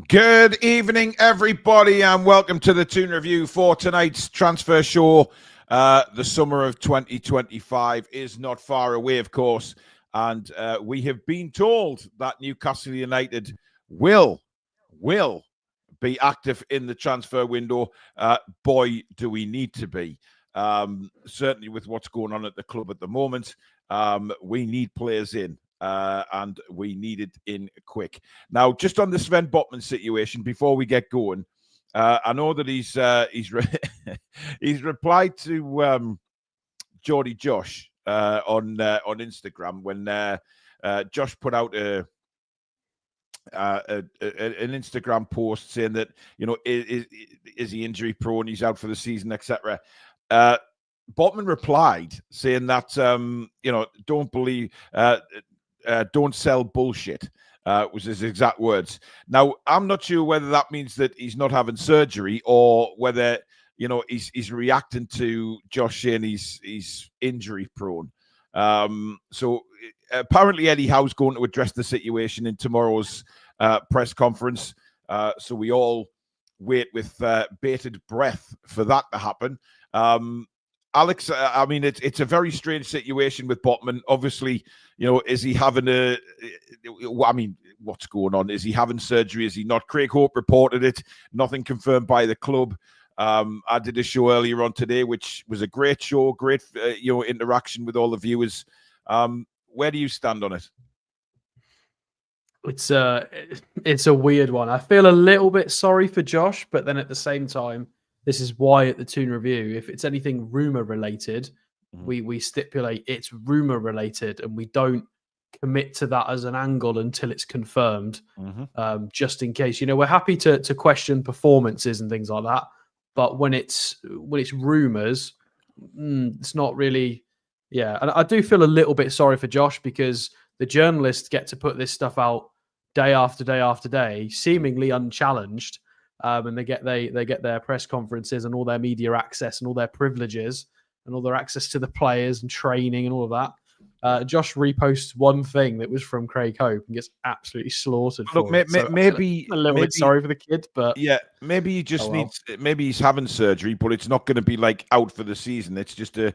Good evening, everybody, and welcome to the Toon Review for tonight's transfer show. The summer of 2025 is not far away, of course, and we have been told that Newcastle United will be active in the transfer window. Boy, do we need to be. Certainly with what's going on at the club at the moment, we need players in. And we need it in quick. Now, just on the Sven Botman situation, before we get going, I know that he's replied to Geordie Josh on Instagram when Josh put out an Instagram post saying that, you know, is he injury prone? He's out for the season, etc. Botman replied saying that you know, don't believe. Don't sell bullshit, was his exact words. Now, I'm not sure whether that means that he's not having surgery or whether, you know, he's reacting to Josh saying he's injury prone. So apparently Eddie Howe's going to address the situation in tomorrow's press conference. So we all wait with bated breath for that to happen. Alex, I mean, it's a very strange situation with Botman. Obviously, you know, is he having I mean, what's going on? Is he having surgery? Is he not? Craig Hope reported it. Nothing confirmed by the club. I did a show earlier on today, which was a great show, great, you know, interaction with all the viewers. Where do you stand on it? It's a weird one. I feel a little bit sorry for Josh, but then at the same time, this is why at the Toon Review, if it's anything rumor related, we stipulate it's rumor related and we don't commit to that as an angle until it's confirmed, just in case. You know, we're happy to question performances and things like that, but when it's rumors, it's not really. Yeah, and I do feel a little bit sorry for Josh because the journalists get to put this stuff out day after day after day, seemingly unchallenged. And they get their press conferences and all their media access and all their privileges and all their access to the players and training and all of that. Josh reposts one thing that was from Craig Hope and gets absolutely slaughtered. Look, maybe a little bit sorry for the kid, but yeah, maybe he just needs. Maybe he's having surgery, but it's not going to be like out for the season. It's just a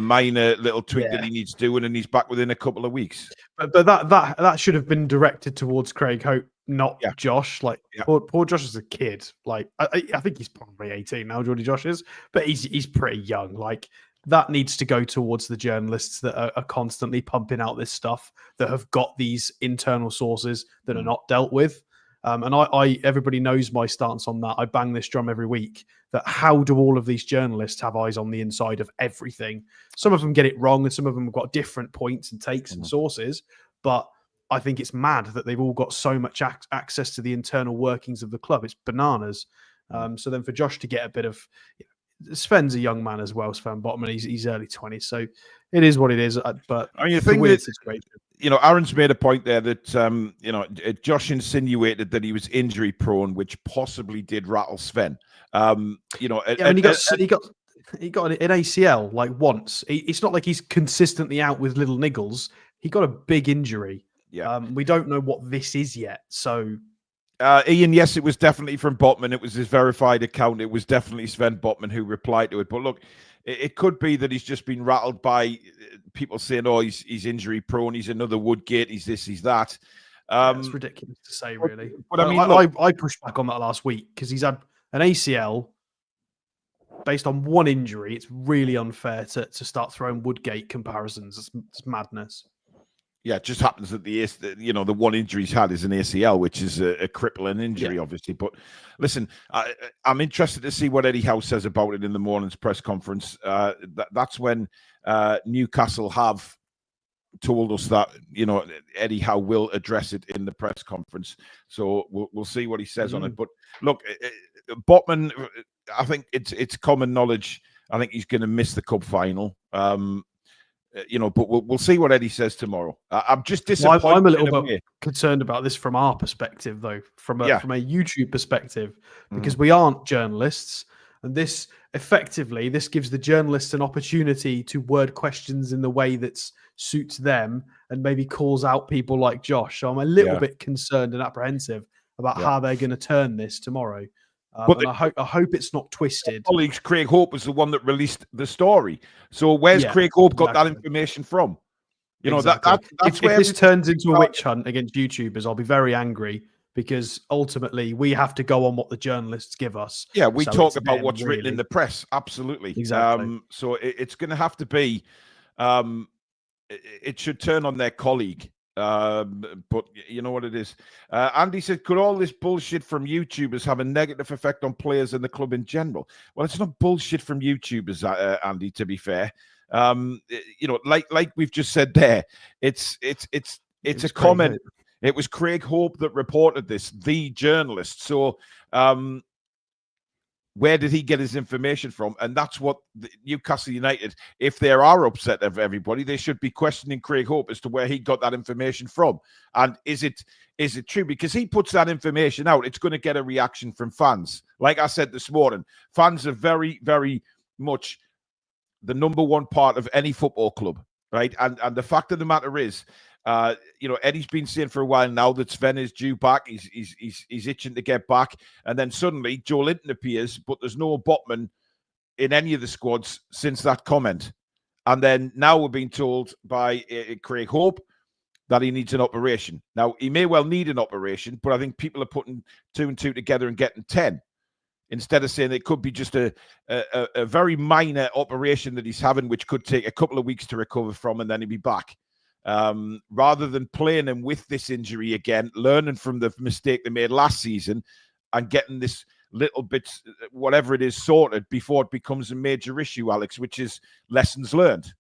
minor little tweak that he needs doing, and he's back within a couple of weeks. But that should have been directed towards Craig Hope, not Josh. Like poor Josh is a kid. Like I think he's probably 18 now, Geordie Josh is, but he's pretty young. Like that needs to go towards the journalists that are constantly pumping out this stuff, that have got these internal sources that are not dealt with. And I everybody knows my stance on that. I bang this drum every week that how do all of these journalists have eyes on the inside of everything? Some of them get it wrong and some of them have got different points and takes and sources. But I think it's mad that they've all got so much access to the internal workings of the club. It's bananas. So then for Josh to get a bit of... Sven's a young man as well, Sven Botman. He's early 20s, so it is what it is. But I mean, the thing that, you know, Aaron's made a point there that you know, Josh insinuated that he was injury prone, which possibly did rattle Sven. You know, and he got an ACL like once. It's not like he's consistently out with little niggles. He got a big injury. Yeah, we don't know what this is yet, so. Ian, yes, it was definitely from Botman. It was his verified account. It was definitely Sven Botman who replied to it. But look, it could be that he's just been rattled by people saying, "Oh, he's injury prone. He's another Woodgate. He's this. He's that." It's ridiculous to say, really. But I mean, I pushed back on that last week because he's had an ACL based on one injury. It's really unfair to start throwing Woodgate comparisons. It's madness. Yeah, it just happens that the one injury he's had is an ACL, which is a crippling injury, obviously. But listen, I'm interested to see what Eddie Howe says about it in the morning's press conference. That's when Newcastle have told us that, you know, Eddie Howe will address it in the press conference. So we'll see what he says on it. But look, Botman, I think it's common knowledge. I think he's going to miss the cup final. You know, but we'll see what Eddie says tomorrow. I'm just disappointed. I'm a little bit concerned about this from our perspective, though, from a YouTube perspective, because we aren't journalists, and this gives the journalists an opportunity to word questions in the way that suits them and maybe calls out people like Josh. So I'm a little bit concerned and apprehensive. about how they're going to turn this tomorrow. But and I hope it's not twisted. Colleagues, Craig Hope was the one that released the story. So where's Craig Hope got that information from? You know, that's if this turns into a witch hunt against YouTubers, I'll be very angry, because ultimately we have to go on what the journalists give us. Yeah, we talk about what's written in the press. Absolutely. Exactly. So it's going to have to be, it should turn on their colleague. But you know what it is. Andy said, could all this bullshit from YouTubers have a negative effect on players in the club in general? Well, it's not bullshit from YouTubers, Andy, to be fair. You know, like we've just said there, it's a comment. Hope. It was Craig Hope that reported this, the journalist. So where did he get his information from? And that's what Newcastle United, if they are upset of everybody, they should be questioning Craig Hope as to where he got that information from. And is it true? Because he puts that information out, it's going to get a reaction from fans. Like I said this morning, fans are very, very much the number one part of any football club, right? And the fact of the matter is, you know, Eddie's been saying for a while now that Sven is due back. He's itching to get back. And then suddenly Joe Linton appears, but there's no Botman in any of the squads since that comment. And then now we're being told by Craig Hope that he needs an operation. Now, he may well need an operation, but I think people are putting 2 and 2 together and getting 10. Instead of saying it could be just a very minor operation that he's having, which could take a couple of weeks to recover from, and then he'll be back. Rather than playing him with this injury again, learning from the mistake they made last season and getting this little bit, whatever it is, sorted before it becomes a major issue, Alex, which is lessons learned.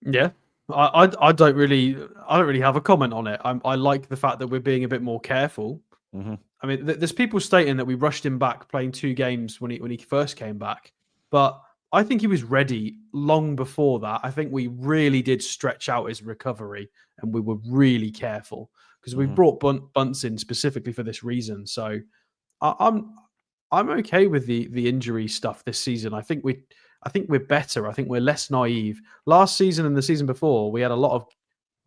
Yeah. I don't really have a comment on it. I like the fact that we're being a bit more careful. Mm-hmm. I mean, there's people stating that we rushed him back playing 2 games when he first came back, but I think he was ready long before that. I think we really did stretch out his recovery, and we were really careful because we brought Bunce in specifically for this reason. So I'm okay with the injury stuff this season. I think we're better. I think we're less naive. Last season and the season before, we had a lot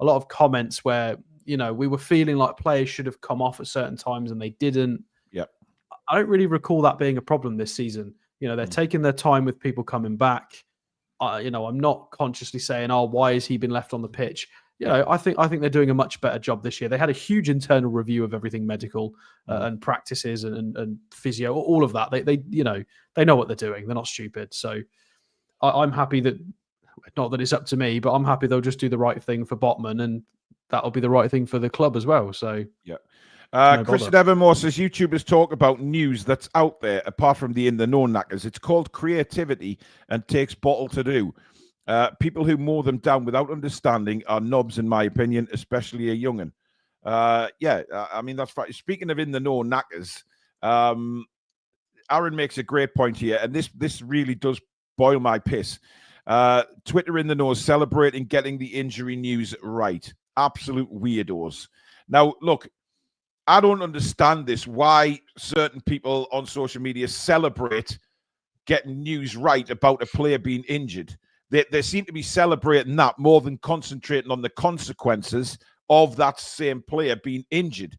of comments where, you know, we were feeling like players should have come off at certain times and they didn't. Yep. I don't really recall that being a problem this season. You know, they're taking their time with people coming back. You know, I'm not consciously saying, "Oh, why has he been left on the pitch?" You know, I think they're doing a much better job this year. They had a huge internal review of everything medical and practices and physio, all of that. They you know, they know what they're doing. They're not stupid. So I'm happy that, not that it's up to me, but I'm happy they'll just do the right thing for Botman, and that'll be the right thing for the club as well. So yeah. Christian Evermore says YouTubers talk about news that's out there apart from the in the know knackers. It's called creativity and takes bottle to do. People who mow them down without understanding are knobs, in my opinion, especially a young'un. I mean, that's right. Speaking of in the know knackers, Aaron makes a great point here, and this really does boil my piss. Twitter in the know celebrating getting the injury news right. Absolute weirdos. Now, look, I don't understand this, why certain people on social media celebrate getting news right about a player being injured. They seem to be celebrating that more than concentrating on the consequences of that same player being injured,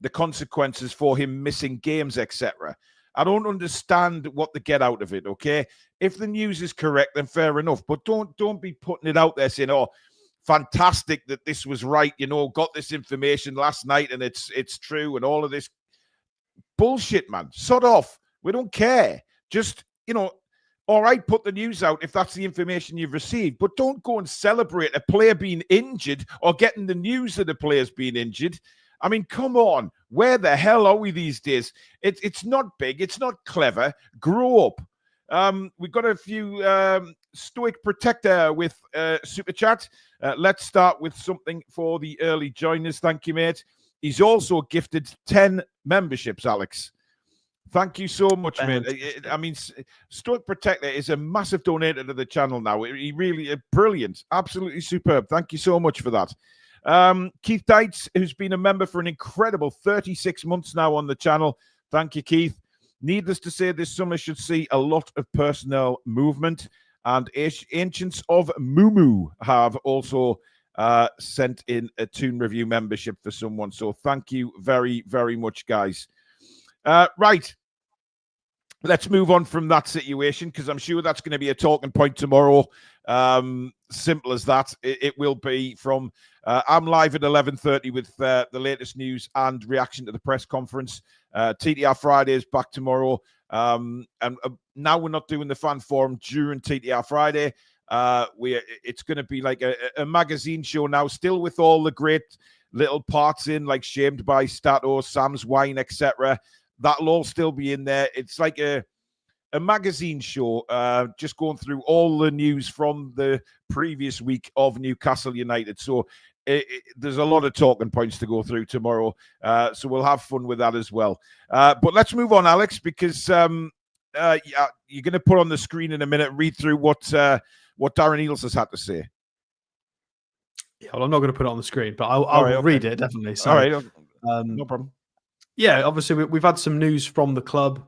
the consequences for him missing games, etc. I don't understand what they get out of it, okay? If the news is correct, then fair enough. But don't be putting it out there saying, oh, fantastic that this was right, you know, got this information last night and it's true and all of this bullshit, man. Sod off. We don't care. Just, you know, all right, put the news out if that's the information you've received, but don't go and celebrate a player being injured or getting the news that a player's being injured. I mean, come on. Where the hell are we these days? It's not big. It's not clever. Grow up. We've got a few Stoic Protector with Super Chat. Let's start with something for the early joiners. Thank you, mate. He's also gifted 10 memberships, Alex. Thank you so much, mate. I mean, Stoic Protector is a massive donator to the channel now. He really brilliant. Absolutely superb. Thank you so much for that. Keith Dites, who's been a member for an incredible 36 months now on the channel. Thank you, Keith. Needless to say, this summer should see a lot of personnel movement, and Ancients of Mumu have also sent in a Toon Review membership for someone. So thank you very, very much, guys. Right. Let's move on from that situation, because I'm sure that's going to be a talking point tomorrow. Simple as that. It will be from... I'm live at 11:30 with the latest news and reaction to the press conference. TTR Friday is back tomorrow. And now we're not doing the fan forum during TTR Friday. It's going to be like a magazine show now, still with all the great little parts in, like Shamed by Stato, Sam's Wine, etc. That'll all still be in there. It's like a magazine show, just going through all the news from the previous week of Newcastle United. So there's a lot of talking points to go through tomorrow. So we'll have fun with that as well. But let's move on, Alex, because you're going to put on the screen in a minute, read through what Darren Eales has had to say. Yeah, well, I'm not going to put it on the screen, but I'll read it, definitely. So, all right. No problem. Yeah, obviously we've had some news from the club.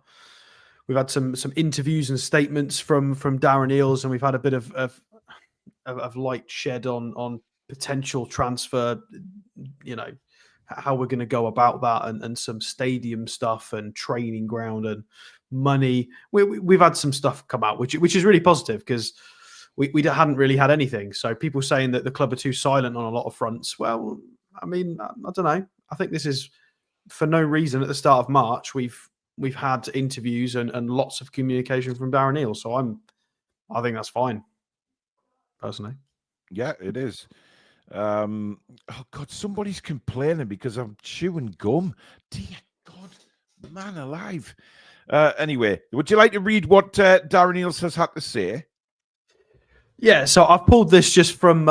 We've had some interviews and statements from Darren Eales, and we've had a bit of light shed on potential transfer, how we're going to go about that, and some stadium stuff and training ground and money. We've had some stuff come out, which is really positive, because we hadn't really had anything. So people saying that the club are too silent on a lot of fronts. Well, I mean, I don't know. I think this is, for no reason, at the start of March, we've had interviews and lots of communication from Darren Eales. So I think that's fine, personally. Yeah, it is. Oh God, somebody's complaining because I'm chewing gum. Dear God, man alive. Anyway, would you like to read what Darren Eales has had to say? Yeah, so I've pulled this just from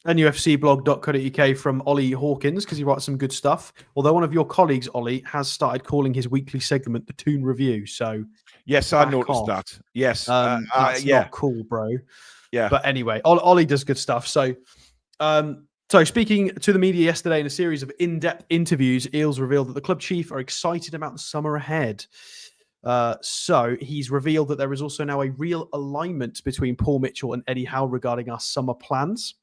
NUFCblog.co.uk from Ollie Hawkins, because he writes some good stuff. Although one of your colleagues, Ollie, has started calling his weekly segment the Toon Review. So yes, I noticed that. Yes, that's not cool, bro. Yeah, but anyway, Ollie does good stuff. So speaking to the media yesterday in a series of in-depth interviews, Eales revealed that the club chief are excited about the summer ahead. So he's revealed that there is also now a real alignment between Paul Mitchell and Eddie Howe regarding our summer plans,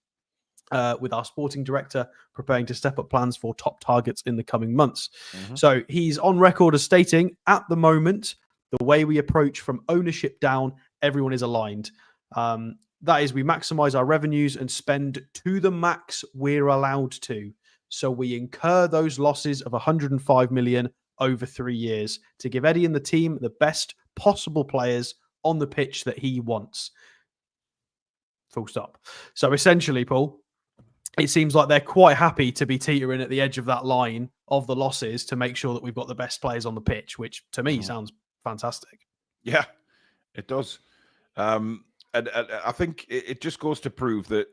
with our sporting director preparing to step up plans for top targets in the coming months. Mm-hmm. So he's on record as stating, at the moment, the way we approach from ownership down, everyone is aligned. That is, we maximize our revenues and spend to the max we're allowed to. So we incur those losses of 105 million over 3 years to give Eddie and the team the best possible players on the pitch that he wants. Full stop. So essentially, Paul, it seems like they're quite happy to be teetering at the edge of that line of the losses to make sure that we've got the best players on the pitch, which to me sounds fantastic. Yeah, it does. And I think it just goes to prove that,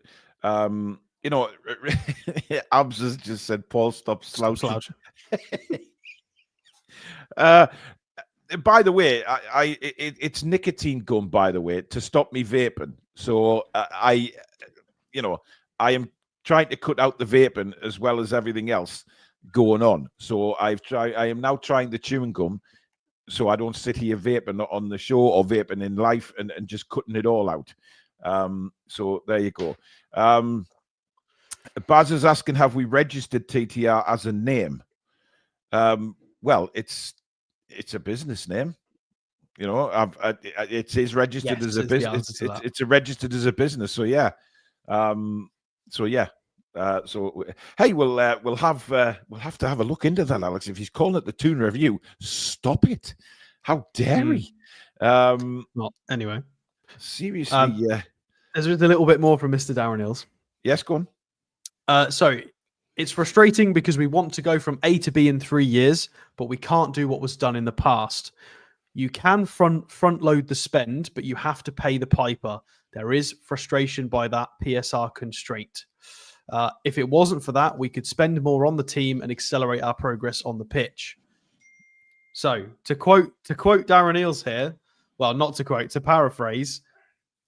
Abs has just said, Paul, stop slouching. By the way, it's nicotine gum, by the way, to stop me vaping. So I am trying to cut out the vaping as well as everything else going on. So I am now trying the chewing gum, so I don't sit here vaping on the show or vaping in life and just cutting it all out. So there you go. Baz is asking, have we registered TTR as a name? Well, it's a business name. It is registered as a business. It's registered as a business. So yeah. Hey, we'll have to have a look into that, Alex. If he's calling it the Toon Review, stop it! How dare he? Not anyway. Seriously, yeah. There's just a little bit more from Mr. Darren Eales. Yes, go on. So it's frustrating because we want to go from A to B in 3 years, but we can't do what was done in the past. You can front load the spend, but you have to pay the piper. There is frustration by that PSR constraint. If it wasn't for that, we could spend more on the team and accelerate our progress on the pitch. So to quote Darren Eales here, well, not to quote, to paraphrase,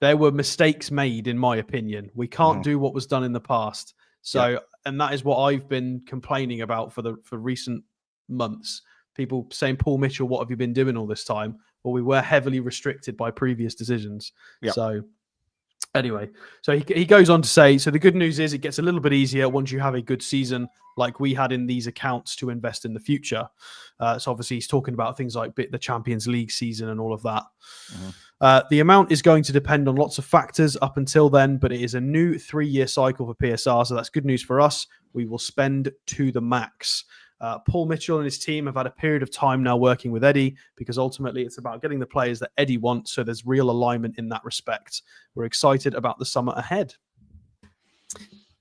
there were mistakes made, in my opinion. We can't do what was done in the past. So, and that is what I've been complaining about for recent months. People saying, Paul Mitchell, what have you been doing all this time? Well, we were heavily restricted by previous decisions. Yep. So Anyway, so he goes on to say, so the good news is it gets a little bit easier once you have a good season like we had in these accounts to invest in the future. So obviously he's talking about things like the Champions League season and all of that. The amount is going to depend on lots of factors up until then, but it is a new 3-year cycle for PSR, so that's good news for us. We will spend to the max. Paul Mitchell and his team have had a period of time now working with Eddie because ultimately it's about getting the players that Eddie wants. So there's real alignment in that respect. We're excited about the summer ahead.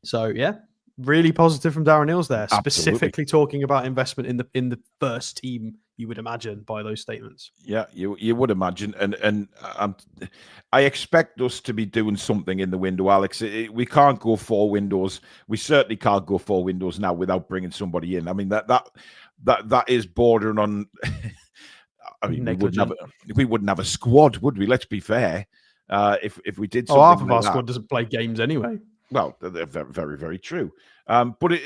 So yeah, really positive from Darren Eales there, Absolutely. Specifically talking about investment in the first team. You would imagine by those statements. Yeah, you would imagine, and I expect us to be doing something in the window, Alex. We can't go 4 windows. We certainly can't go 4 windows now without bringing somebody in. I mean that is bordering on. I mean, we wouldn't have a squad, would we? Let's be fair. If we did something, half of like our squad doesn't play games anyway. Well, they're very, very, very true. But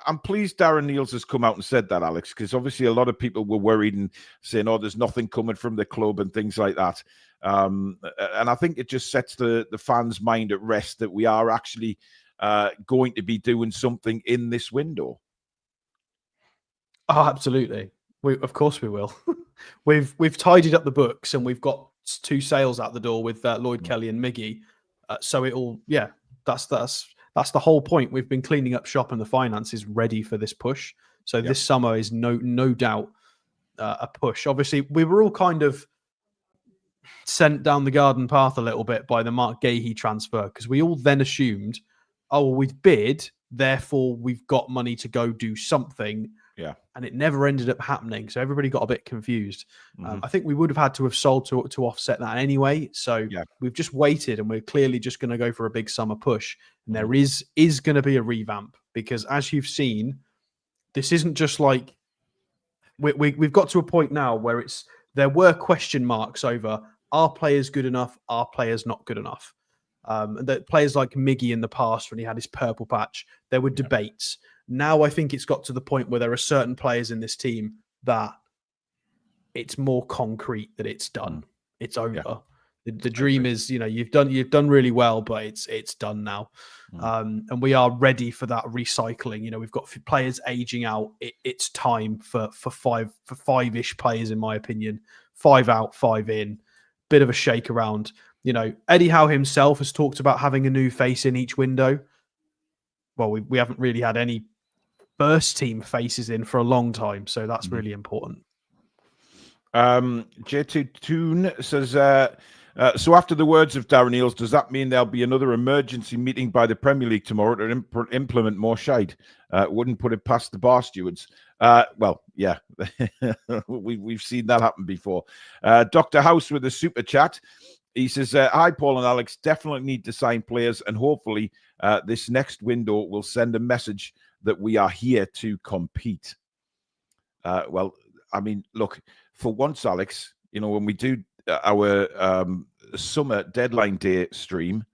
I'm pleased Darren Eales has come out and said that, Alex, because obviously a lot of people were worried and saying, "Oh, there's nothing coming from the club" and things like that. And I think it just sets the fans' mind at rest that we are actually going to be doing something in this window. Oh, absolutely. Of course we will. We've tidied up the books and we've got 2 sales out the door with Lloyd Kelly and Miggy. So it'll, yeah, that's the whole point. We've been cleaning up shop and the finance is ready for this push. So this summer is no doubt a push. Obviously, we were all kind of sent down the garden path a little bit by the Mark Gahey transfer because we all then assumed, oh, well, we've bid, therefore we've got money to go do something. Yeah. And it never ended up happening. So everybody got a bit confused. I think we would have had to have sold to offset that anyway. So we've just waited and we're clearly just going to go for a big summer push. And there is going to be a revamp because as you've seen, this isn't just like we've got to a point now where there were question marks over are players good enough? Are players not good enough? That players like Miggy in the past, when he had his purple patch, there were debates. Now I think it's got to the point where there are certain players in this team that it's more concrete that it's done. It's over. Yeah. The dream is, you've done really well, but it's done now. And we are ready for that recycling. We've got players aging out. It's time for 5-ish players, in my opinion. 5 out, 5 in. Bit of a shake around. Eddie Howe himself has talked about having a new face in each window. Well, we haven't really had any first team faces in for a long time, so that's really important. J2 Toon says, so after the words of Darren Eales, does that mean there'll be another emergency meeting by the Premier League tomorrow to implement more shade? Wouldn't put it past the bar stewards. Well, yeah, we've seen that happen before. Dr. House with a super chat. He says, hi, Paul and Alex, definitely need to sign players, and hopefully this next window will send a message that we are here to compete. Well, I mean, look, for once, Alex, when we do our summer deadline day stream,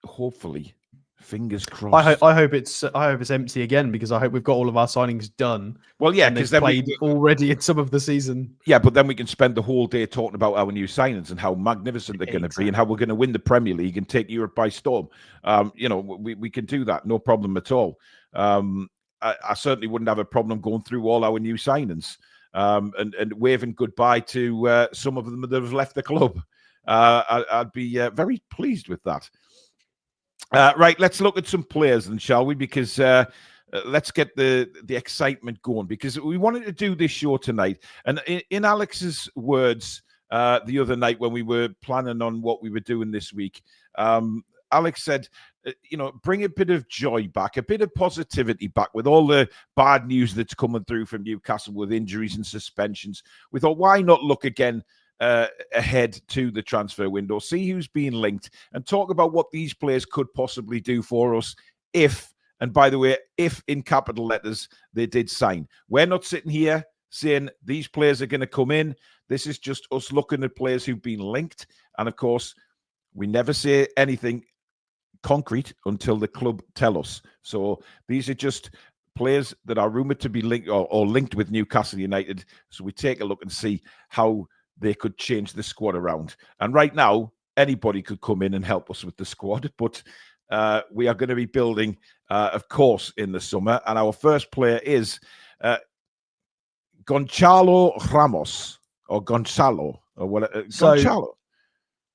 hopefully, fingers crossed. I hope it's empty again because I hope we've got all of our signings done. Well, yeah, because they've played already in some of the season. Yeah, but then we can spend the whole day talking about our new signings and how magnificent they're going to be and how we're going to win the Premier League and take Europe by storm. We can do that, no problem at all. I certainly wouldn't have a problem going through all our new signings and waving goodbye to some of them that have left the club. I'd be very pleased with that. Right, let's look at some players then, shall we? Because let's get the excitement going, because we wanted to do this show tonight. And in Alex's words the other night when we were planning on what we were doing this week, Alex said, bring a bit of joy back, a bit of positivity back with all the bad news that's coming through from Newcastle with injuries and suspensions. We thought, why not look again ahead to the transfer window, see who's being linked, and talk about what these players could possibly do for us if, and by the way, if in capital letters, they did sign. We're not sitting here saying these players are going to come in. This is just us looking at players who've been linked. And of course, we never say anything concrete until the club tell us. So these are just players that are rumoured to be linked or linked with Newcastle United. So we take a look and see how they could change the squad around. And right now, anybody could come in and help us with the squad, but we are going to be building, of course, in the summer. And our first player is Gonçalo Ramos, or Gonçalo, or what? Gonçalo.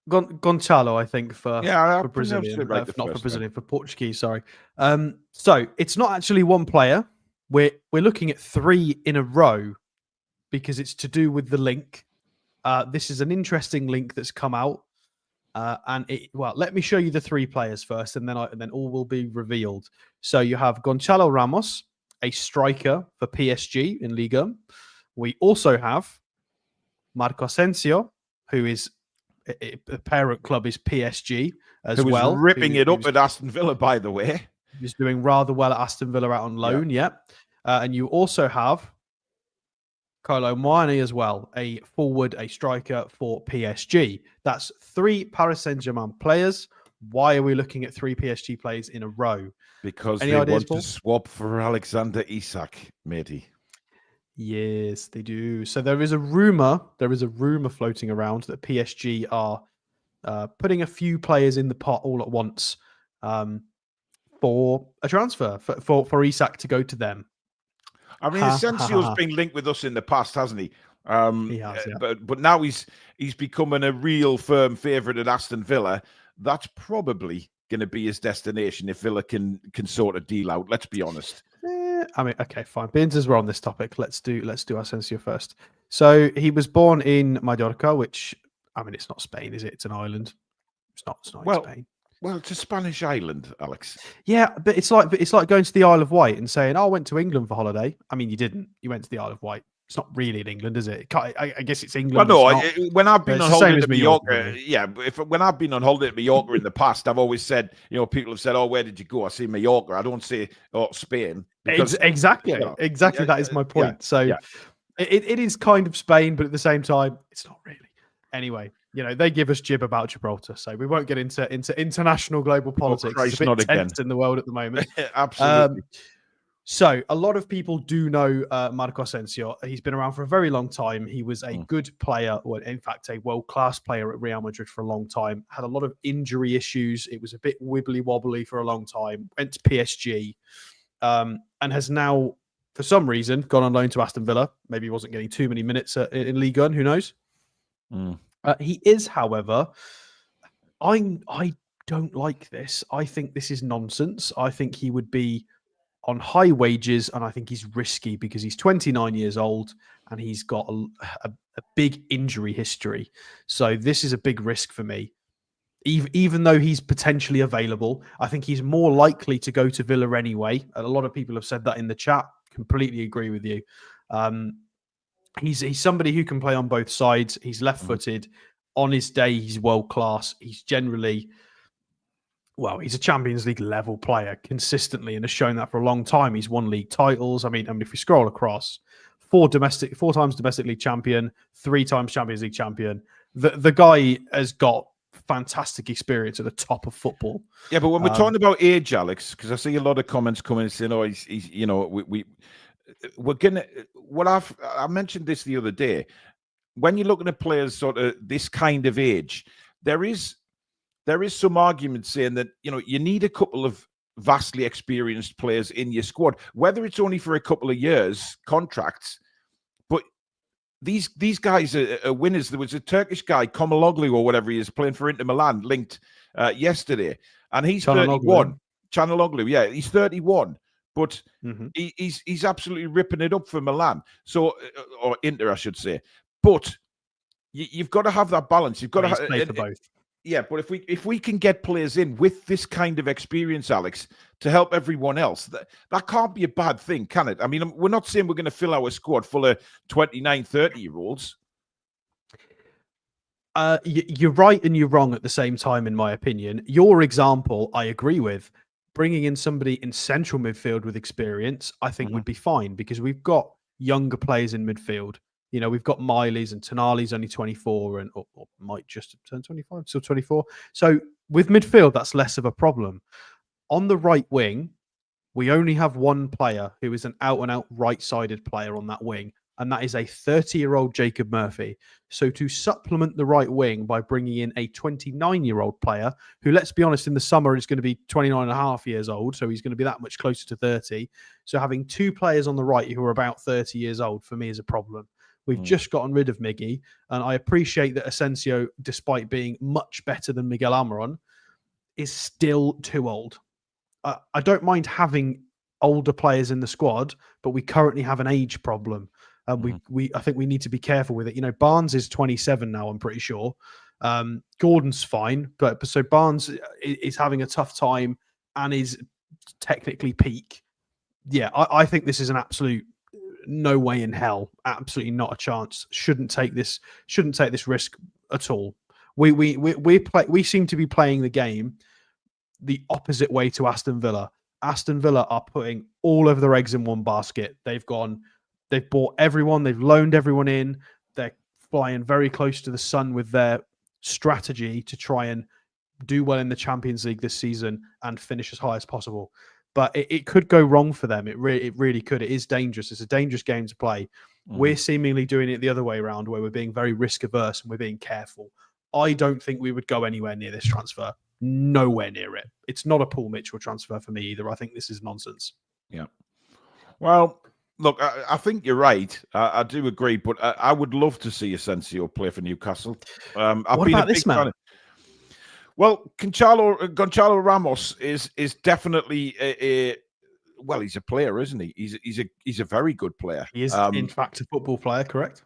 Gonçalo, I think, for Brazilian, right not for Brazilian, for Portuguese. Sorry. So it's not actually one player. We're looking at 3 in a row because it's to do with the link. This is an interesting link that's come out, and let me show you the 3 players first, and then all will be revealed. So you have Gonçalo Ramos, a striker for PSG in Liga. We also have Marco Asensio, who is the parent club is PSG as well. Who was ripping it up at Aston Villa, by the way. He's doing rather well at Aston Villa out on loan, and you also have Kolo Muani as well, a forward, a striker for PSG. That's 3 Paris Saint-Germain players. Why are we looking at 3 PSG players in a row? Because they want to swap for Alexander Isak, matey. Yes, they do. So there is a rumor floating around that PSG are putting a few players in the pot all at once for a transfer for Isak to go to them. I mean, Asensio's been linked with us in the past, hasn't he? He has, yeah. But now he's becoming a real firm favourite at Aston Villa. That's probably going to be his destination if Villa can sort a deal out. Let's be honest. I mean, okay, fine. Being as we're on this topic, let's do Asensio first. So he was born in Mallorca, which, I mean, it's not Spain, is it? It's an island. It's not in Spain. Well, it's a Spanish island, Alex. Yeah, but it's like going to the Isle of Wight and saying, "Oh, I went to England for holiday." I mean, you didn't. You went to the Isle of Wight. It's not really in England, is it? I guess it's England. Well, no. When I've been on holiday to Mallorca, when I've been on holiday to Mallorca in the past, I've always said, people have said, "Oh, where did you go?" I say Mallorca. I don't say, "Oh, Spain." Because, exactly. That is my point. It is kind of Spain, but at the same time, it's not really. Anyway, they give us jib about Gibraltar, so we won't get into international global politics. Christ, it's a bit tense in the world at the moment. Absolutely. So a lot of people do know Marco Asensio. He's been around for a very long time. He was a good player, or in fact, a world-class player at Real Madrid for a long time. Had a lot of injury issues. It was a bit wibbly-wobbly for a long time. Went to PSG, and has now, for some reason, gone on loan to Aston Villa. Maybe he wasn't getting too many minutes in Ligue 1. Who knows? He is, however, I don't like this. I think this is nonsense. I think he would be on high wages, and I think he's risky because he's 29 years old and he's got a big injury history. So this is a big risk for me. Even though he's potentially available, I think he's more likely to go to Villa anyway. A lot of people have said that in the chat. Completely agree with you. He's somebody who can play on both sides. He's left-footed. On his day, he's world-class. He's generally... Well, he's a Champions League level player consistently and has shown that for a long time. He's won league titles. I mean, if we scroll across, 4 times domestic league champion, 3 times Champions League champion. The guy has got fantastic experience at the top of football. Yeah, but when we're talking about age, Alex, because I see a lot of comments coming and saying, "Oh, he's we're gonna." I mentioned this the other day. When you're looking at players sort of this kind of age, there is some argument saying that, you need a couple of vastly experienced players in your squad, whether it's only for a couple of years contracts. But these guys are winners. There was a Turkish guy, Komologlu or whatever he is, playing for Inter Milan, linked yesterday, and he's 31. Çalhanoğlu, yeah, he's 31, but he's absolutely ripping it up for Milan. So, or Inter, I should say. But you've got to have that balance. You've got to play for both. Yeah, but if we can get players in with this kind of experience, Alex, to help everyone else, that can't be a bad thing, can it? I mean, we're not saying we're going to fill our squad full of 29, 30-year-olds. You're right and you're wrong at the same time, in my opinion. Your example, I agree with. Bringing in somebody in central midfield with experience, I think would be fine because we've got younger players in midfield. We've got Miley's and Tonali's only 24 or might just turn 25, still 24. So with midfield, that's less of a problem. On the right wing, we only have one player who is an out-and-out right-sided player on that wing, and that is a 30-year-old Jacob Murphy. So to supplement the right wing by bringing in a 29-year-old player, who, let's be honest, in the summer is going to be 29 and a half years old, so he's going to be that much closer to 30. So having two players on the right who are about 30 years old, for me, is a problem. We've just gotten rid of Miggy, and I appreciate that Asensio, despite being much better than Miguel Almiron, is still too old. I don't mind having older players in the squad, but we currently have an age problem. And I think we need to be careful with it. You know, Barnes is 27 now, I'm pretty sure. Gordon's fine, but so Barnes is having a tough time and is technically peak. Yeah, I think this is an absolute no way in hell. Absolutely not a chance. Shouldn't take this risk at all. We seem to be playing the game the opposite way to Aston Villa. Aston Villa are putting all of their eggs in one basket. They've bought everyone, they've loaned everyone in. They're flying very close to the sun with their strategy to try and do well in the Champions League this season and finish as high as possible. But it could go wrong for them. It really could. It is dangerous. It's a dangerous game to play. We're seemingly doing it the other way around, where we're being very risk averse and we're being careful. I don't think we would go anywhere near this transfer. Nowhere near it. It's not a Paul Mitchell transfer for me either. I think this is nonsense. Yeah. Well, look, I think you're right. I do agree, but I would love to see Asensio play for Newcastle. What about this man? Well, Gonçalo Ramos is definitely well, he's a player, isn't he? He's a very good player. He is, in fact, a football player, correct?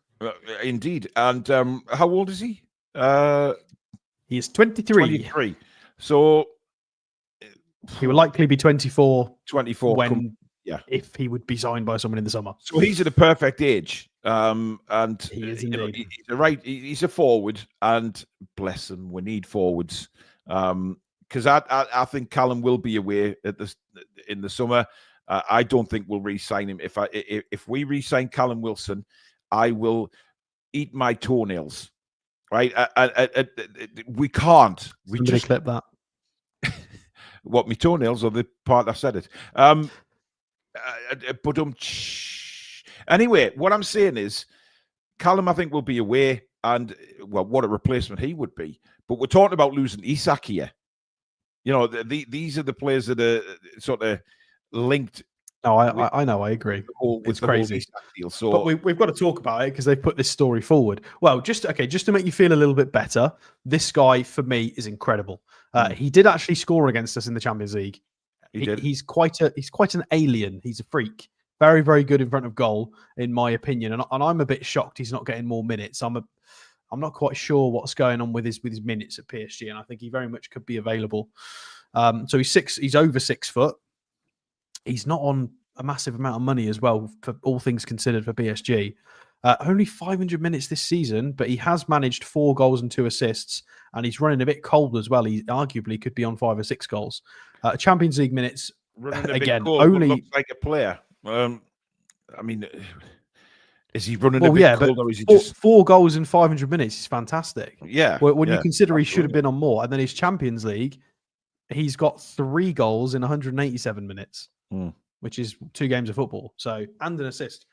Indeed. And how old is he? He is 23. 23. So he will likely be 24. 24 if he would be signed by someone in the summer. So he's at a perfect age. And he is he's a forward, and bless him, we need forwards. Because I think Callum will be away in the summer. I don't think we'll re-sign him. If we re-sign Callum Wilson, I will eat my toenails. Right? We can't. We just clip that. What, my toenails or the part that said it? But anyway, what I'm saying is, Callum, I think, will be away, and well, what a replacement he would be. But we're talking about losing Isak here. You know, these are the players that are sort of linked. No, I know, I agree. It's crazy. Deal. So, but we've got to talk about it because they put this story forward. Well, just to make you feel a little bit better, this guy for me is incredible. He did actually score against us in the Champions League. He's quite an alien. He's a freak. Very, very good in front of goal, in my opinion. And I'm a bit shocked he's not getting more minutes. I'm not quite sure what's going on with his minutes at PSG, and I think he very much could be available. So he's over 6 foot. He's not on a massive amount of money as well, for all things considered, for PSG. Only 500 minutes this season, but he has managed 4 goals and 2 assists, and he's running a bit cold as well. He arguably could be on 5 or 6 goals. Champions League minutes, again, cold, only looks like a player. I mean, is he running a bit cold, or is he just 4 goals in 500 minutes? Is fantastic. Yeah. When you consider he should have been on more, and then his Champions League, he's got 3 goals in 187 minutes, which is 2 games of football. So, and an assist.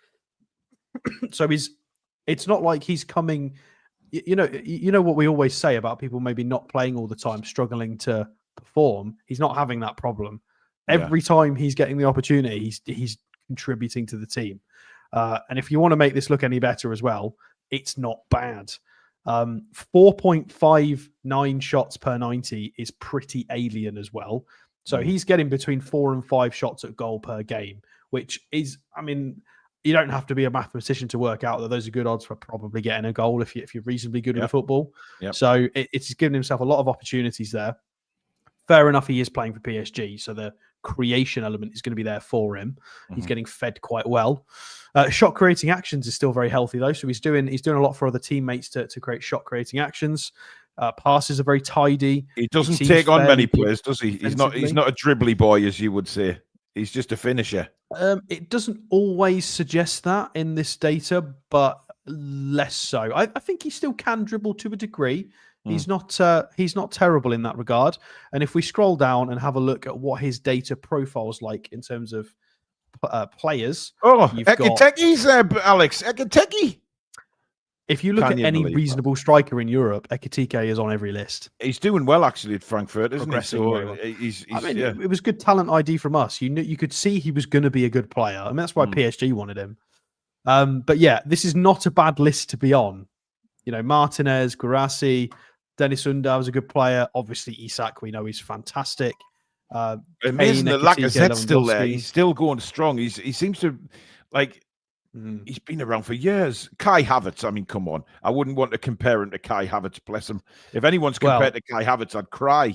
So it's not like he's coming. You know what we always say about people maybe not playing all the time, struggling to perform. He's not having that problem. Every time he's getting the opportunity, he's contributing to the team. And if you want to make this look any better as well, it's not bad. 4.59 shots per 90 is pretty alien as well. So he's getting between 4 and 5 shots at goal per game, which is, I mean, you don't have to be a mathematician to work out that those are good odds for probably getting a goal if you're reasonably good with the football. Yep. So it's given himself a lot of opportunities there. Fair enough, he is playing for PSG, so the creation element is going to be there for him. He's getting fed quite well. Shot creating actions is still very healthy though, so he's doing a lot for other teammates to create shot creating actions. Passes are very tidy. He doesn't take on many players, does he? He's not a dribbly boy, as you would say. He's just a finisher. It doesn't always suggest that in this data, but less so. I think he still can dribble to a degree. He's not terrible in that regard. And if we scroll down and have a look at what his data profile's like in terms of players. Oh, you've got Eketeke's there, Alex. Eketeke. If you look at any reasonable striker in Europe, Ekitike is on every list. He's doing well actually at Frankfurt, isn't he? So well. he's it was good talent ID from us. You could see he was going to be a good player. I mean, that's why PSG wanted him. But yeah, this is not a bad list to be on. You know, Martinez, Guirassy, Dennis Undav was a good player. Obviously, Isak, we know he's fantastic. Amazing that Lacazette's still there. He's still going strong. He seems to like. He's been around for years. Kai Havertz, I mean, come on. I wouldn't want to compare him to Kai Havertz, bless him. If anyone's compared to Kai Havertz, I'd cry.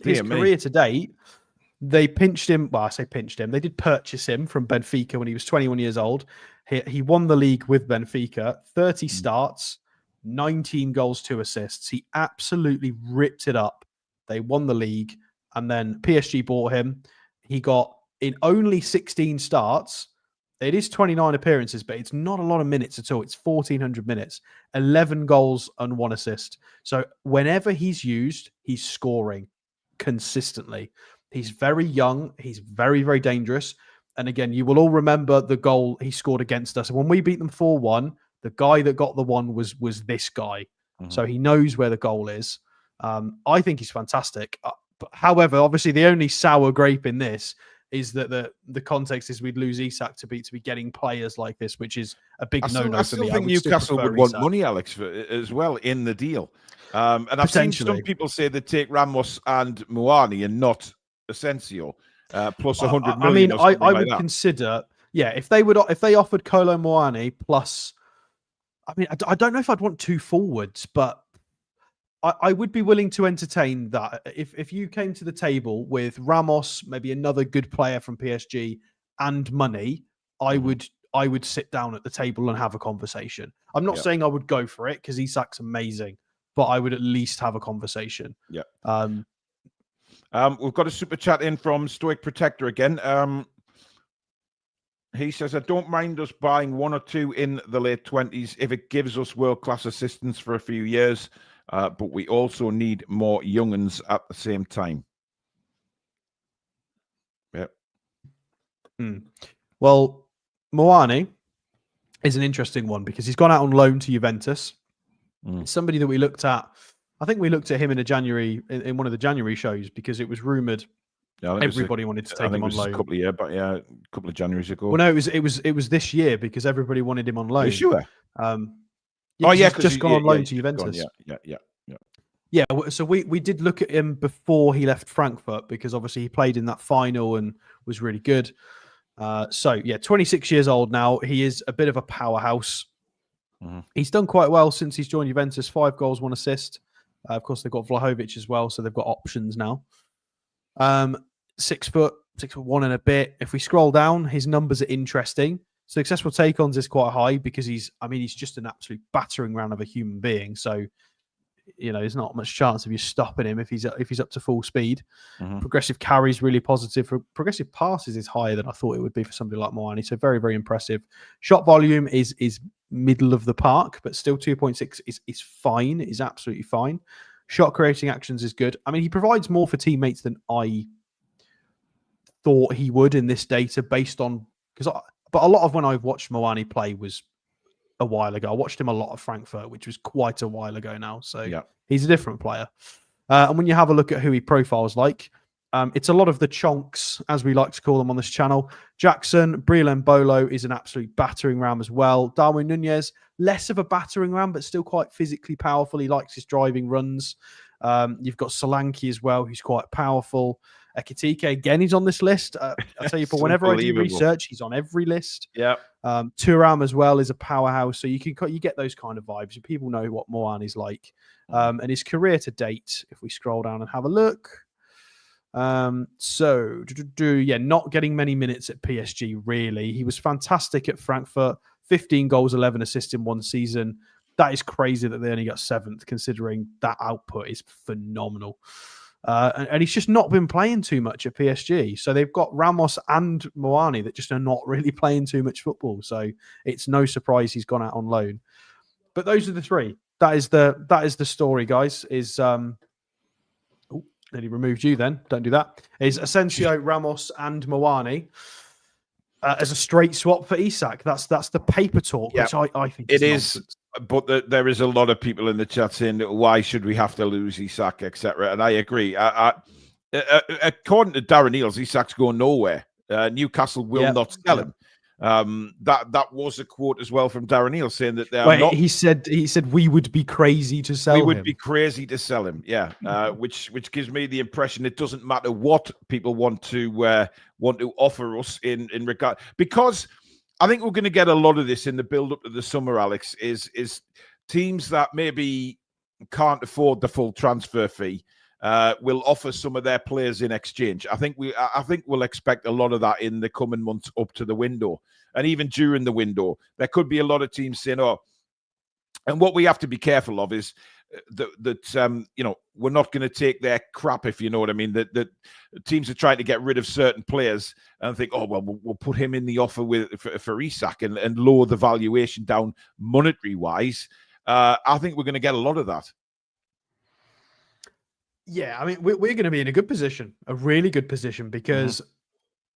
His career to date, they pinched him. Well, I say pinched him. They did purchase him from Benfica when he was 21 years old. He won the league with Benfica, 30 starts, 19 goals, 2 assists. He absolutely ripped it up. They won the league, and then PSG bought him. He got, in only 16 starts, it is 29 appearances, but it's not a lot of minutes at all. It's 1,400 minutes, 11 goals and 1 assist. So whenever he's used, he's scoring consistently. He's very young. He's very, very dangerous. And again, you will all remember the goal he scored against us. When we beat them 4-1, the guy that got the one was this guy. So he knows where the goal is. I think he's fantastic. But however, obviously the only sour grape in this is that the context is we'd lose Isak to be getting players like this, which is a big no-no for me. I still think Newcastle would want money, Alex, as well in the deal. And I've seen some people say they take Ramos and Muani and not Asensio plus 100 million. I mean, I would consider, if they offered Kolo Muani plus, I mean, I don't know if I'd want 2 forwards, but I would be willing to entertain that. If you came to the table with Ramos, maybe another good player from PSG, and money, I would sit down at the table and have a conversation. I'm not saying I would go for it because Isak's amazing, but I would at least have a conversation. Yeah. We've got a super chat in from Stoic Protector again. He says, I don't mind us buying 1 or 2 in the late 20s if it gives us world-class assistance for a few years. But we also need more young'uns at the same time. Yeah. Well, Muani is an interesting one because he's gone out on loan to Juventus. It's somebody that we looked at. I think we looked at him in in one of the January shows because it was rumored. Yeah, everybody wanted to take him on loan. A couple of Januaries ago. Well, no, it was this year because everybody wanted him on loan. Are you sure? He's just gone on loan to Juventus. Yeah. So we did look at him before he left Frankfurt because obviously he played in that final and was really good. 26 years old now. He is a bit of a powerhouse. He's done quite well since he's joined Juventus. 5 goals, 1 assist. Of course, they've got Vlahović as well, so they've got options now. 6'1" and a bit. If we scroll down, his numbers are interesting. Successful take-ons is quite high because he's just an absolute battering ram of a human being. So, you know, there's not much chance of you stopping him if he's up to full speed. Progressive carries really positive. Progressive passes is higher than I thought it would be for somebody like Muani. So very, very impressive. Shot volume is middle of the park, but still 2.6 is fine. Is absolutely fine. Shot creating actions is good. I mean, he provides more for teammates than I thought he would in this data based on but a lot of when I've watched Muani play was a while ago. I watched him a lot of Frankfurt, which was quite a while ago now. So he's a different player. And when you have a look at who he profiles like, it's a lot of the chonks, as we like to call them on this channel. Jackson, Breel Mbolo is an absolute battering ram as well. Darwin Nunez, less of a battering ram, but still quite physically powerful. He likes his driving runs. You've got Solanke as well, who's quite powerful. Ekitike, again, he's on this list. I'll tell you, but whenever I do research, he's on every list. Yeah. Thuram as well is a powerhouse. So you get those kind of vibes. People know what Muani's like. And his career to date, if we scroll down and have a look. Not getting many minutes at PSG, really. He was fantastic at Frankfurt. 15 goals, 11 assists in 1 season. That is crazy that they only got 7th, considering that output is phenomenal. And he's just not been playing too much at PSG. So they've got Ramos and Muani that just are not really playing too much football. So it's no surprise he's gone out on loan. But those are the 3. That is the story, guys. Nearly removed you then. Don't do that. Is Asensio, Ramos, and Muani. as a straight swap for Isak. That's the paper talk, which I think it is. Nonsense. But there is a lot of people in the chat saying, why should we have to lose Isak, etc. And I agree. According to Darren Eales, Isak's going nowhere. Newcastle will not sell him. That was a quote as well from Darren Eales saying that they are not. He said we would be crazy to sell him. We would be crazy to sell him. Yeah, which gives me the impression it doesn't matter what people want to offer us in regard, because I think we're going to get a lot of this in the build up to the summer. Alex, is teams that maybe can't afford the full transfer fee will offer some of their players in exchange. I think we'll expect a lot of that in the coming months up to the window, and even during the window, there could be a lot of teams saying, "Oh," and what we have to be careful of is that we're not going to take their crap, if you know what I mean. That teams are trying to get rid of certain players and think, "Oh well, we'll put him in the offer for Isak and lower the valuation down monetary wise." I think we're going to get a lot of that. Yeah, I mean, we're going to be in a good position, a really good position, because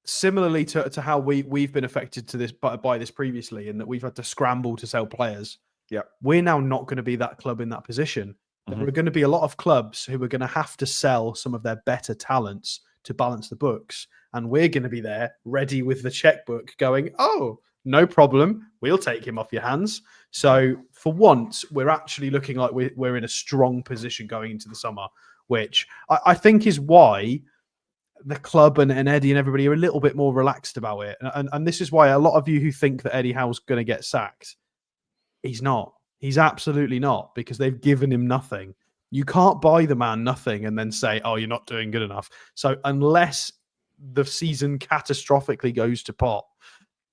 similarly to how we've been affected to this by this previously, and that we've had to scramble to sell players. Yeah, we're now not going to be that club in that position. There are going to be a lot of clubs who are going to have to sell some of their better talents to balance the books, and we're going to be there ready with the checkbook going, "Oh, no problem, we'll take him off your hands." So for once, we're actually looking like we're in a strong position going into the summer, which I think is why the club and Eddie and everybody are a little bit more relaxed about it. And this is why a lot of you who think that Eddie Howe's going to get sacked, he's not. He's absolutely not, because they've given him nothing. You can't buy the man nothing and then say, "Oh, you're not doing good enough." So unless the season catastrophically goes to pot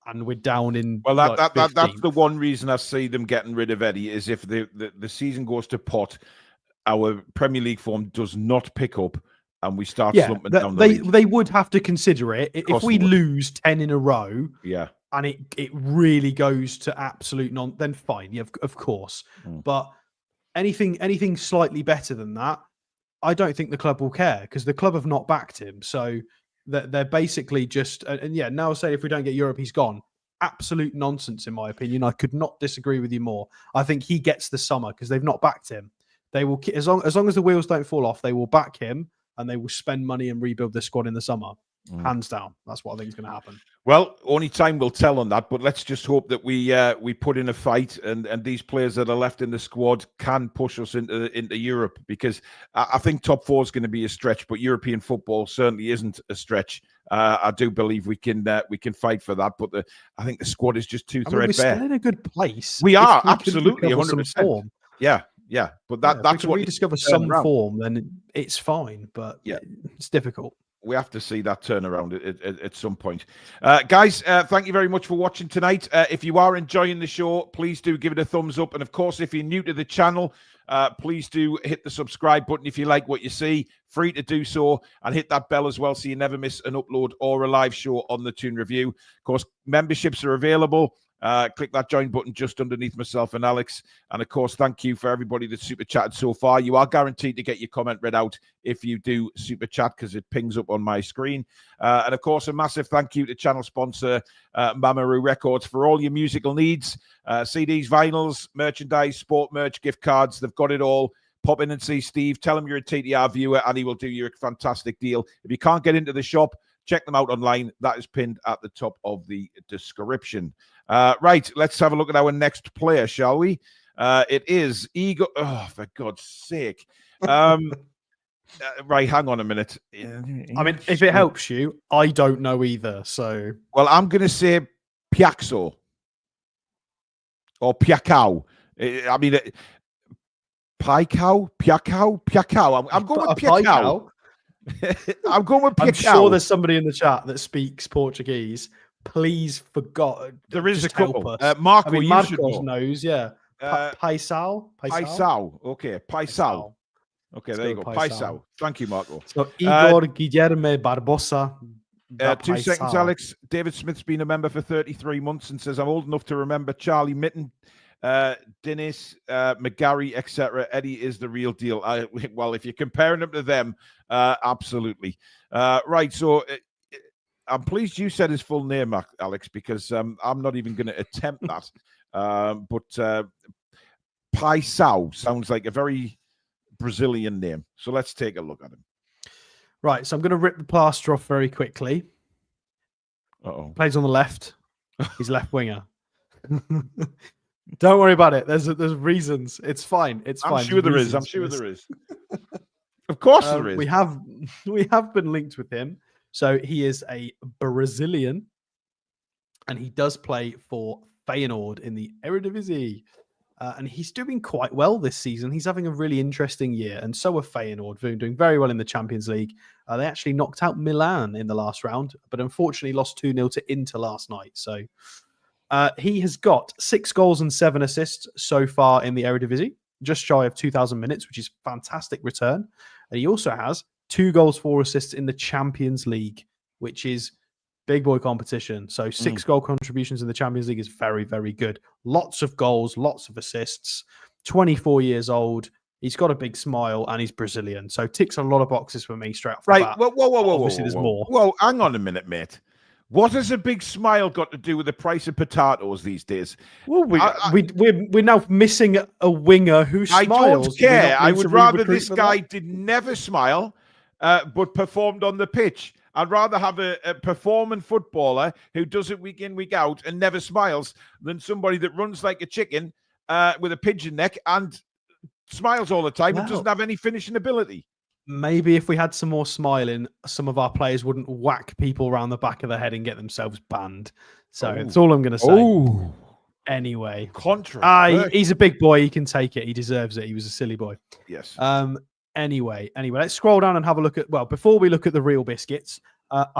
and we're down in, well, that's the one reason I see them getting rid of Eddie, is if the season goes to pot, our Premier League form does not pick up, and we start slumping down the league. They would have to consider it. If we lose 10 in a row, and it really goes to absolute then fine, yeah, of course. But anything slightly better than that, I don't think the club will care, because the club have not backed him. So they're basically just, now say if we don't get Europe, he's gone. Absolute nonsense, in my opinion. I could not disagree with you more. I think he gets the summer because they've not backed him. They will, as long as the wheels don't fall off, they will back him, and they will spend money and rebuild the squad in the summer. Hands down. That's what I think is going to happen. Well, only time will tell on that, but let's just hope that we put in a fight, and these players that are left in the squad can push us into Europe, because I think top four is going to be a stretch, but European football certainly isn't a stretch. I do believe we can fight for that, but I think the squad is just too threadbare. We're still in a good place. We are absolutely 100%. Yeah, but that's what we discover some form, then it's fine. But it's difficult. We have to see that turnaround at some point. Guys, thank you very much for watching tonight. If you are enjoying the show, please do give it a thumbs up. And of course, if you're new to the channel, please do hit the subscribe button if you like what you see. Free to do so, and hit that bell as well so you never miss an upload or a live show on the Toon Review. Of course, memberships are available. Click that join button just underneath myself and Alex. And of course, thank you for everybody that's super chatted so far. You are guaranteed to get your comment read out if you do super chat, because it pings up on my screen. And of course, a massive thank you to channel sponsor Mamaroo Records for all your musical needs. CDs, vinyls, merchandise, sport merch, gift cards. They've got it all. Pop in and see Steve. Tell him you're a TTR viewer and he will do you a fantastic deal. If you can't get into the shop, check them out online. That is pinned at the top of the description. Right, let's have a look at our next player, shall we? It is Igor. Oh, for God's sake. Right, hang on a minute. I mean, if it helps you, I don't know either. So, well, I'm going to say Paixão or Paixão. I mean, Paixão. I'm going with Paixão. I'm going with Paixão. I'm sure there's somebody in the chat that speaks Portuguese. Please, for God, there is a couple. Marco, Marcos knows, yeah. Paixão. Okay, Paixão. Okay, there you go. Paixão. Thank you, Marco. So Igor Guilherme Barbosa. 2 seconds, Alex. David Smith's been a member for 33 months and says, I'm old enough to remember Charlie Mitten, Dennis, McGarry, etc. Eddie is the real deal. Well, if you're comparing them to them, absolutely. Right, so I'm pleased you said his full name, Alex, because I'm not even going to attempt that. But Paixão sounds like a very Brazilian name. So let's take a look at him. Right, so I'm going to rip the plaster off very quickly. Uh-oh. Plays on the left. He's left winger. Don't worry about it. There's reasons. It's fine. It's fine. I'm sure there is. I'm sure there is. Of course there is. We have been linked with him. So he is a Brazilian, and he does play for Feyenoord in the Eredivisie. And he's doing quite well this season. He's having a really interesting year, and so are Feyenoord, doing very well in the Champions League. They actually knocked out Milan in the last round, but unfortunately lost 2-0 to Inter last night. So he has got 6 goals and 7 assists so far in the Eredivisie, just shy of 2,000 minutes, which is a fantastic return. And he also has 2 goals, 4 assists in the Champions League, which is big boy competition. So 6 goal contributions in the Champions League is very, very good. Lots of goals, lots of assists. 24 years old. He's got a big smile and he's Brazilian. So ticks a lot of boxes for me straight off the bat. Whoa. Obviously, there's more. Whoa, hang on a minute, mate. What has a big smile got to do with the price of potatoes these days? Well, we're now missing a winger who smiles. I don't care. I would rather this guy did never smile, but performed on the pitch. I'd rather have a performing footballer who does it week in, week out and never smiles than somebody that runs like a chicken with a pigeon neck and smiles all the time and doesn't have any finishing ability. Maybe if we had some more smiling, some of our players wouldn't whack people around the back of the head and get themselves banned. So that's all I'm going to say. Anyway. He's a big boy. He can take it. He deserves it. He was a silly boy. Yes. Anyway, let's scroll down and have a look at, before we look at the real biscuits, that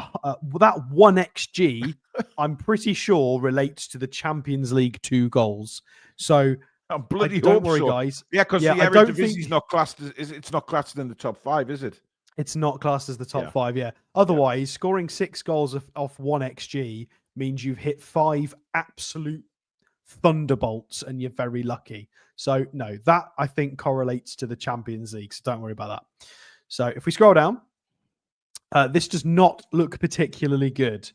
1xG, I'm pretty sure relates to the Champions League 2 goals. So I'm bloody don't worry, guys. Yeah, because the Eredivisie is not classed it's not classed in the top 5, is it? It's not classed as the top 5, yeah. Otherwise, scoring 6 goals off 1xG means you've hit 5 absolute thunderbolts and you're very lucky. So no, that I think correlates to the Champions League. So don't worry about that. So if we scroll down, this does not look particularly good,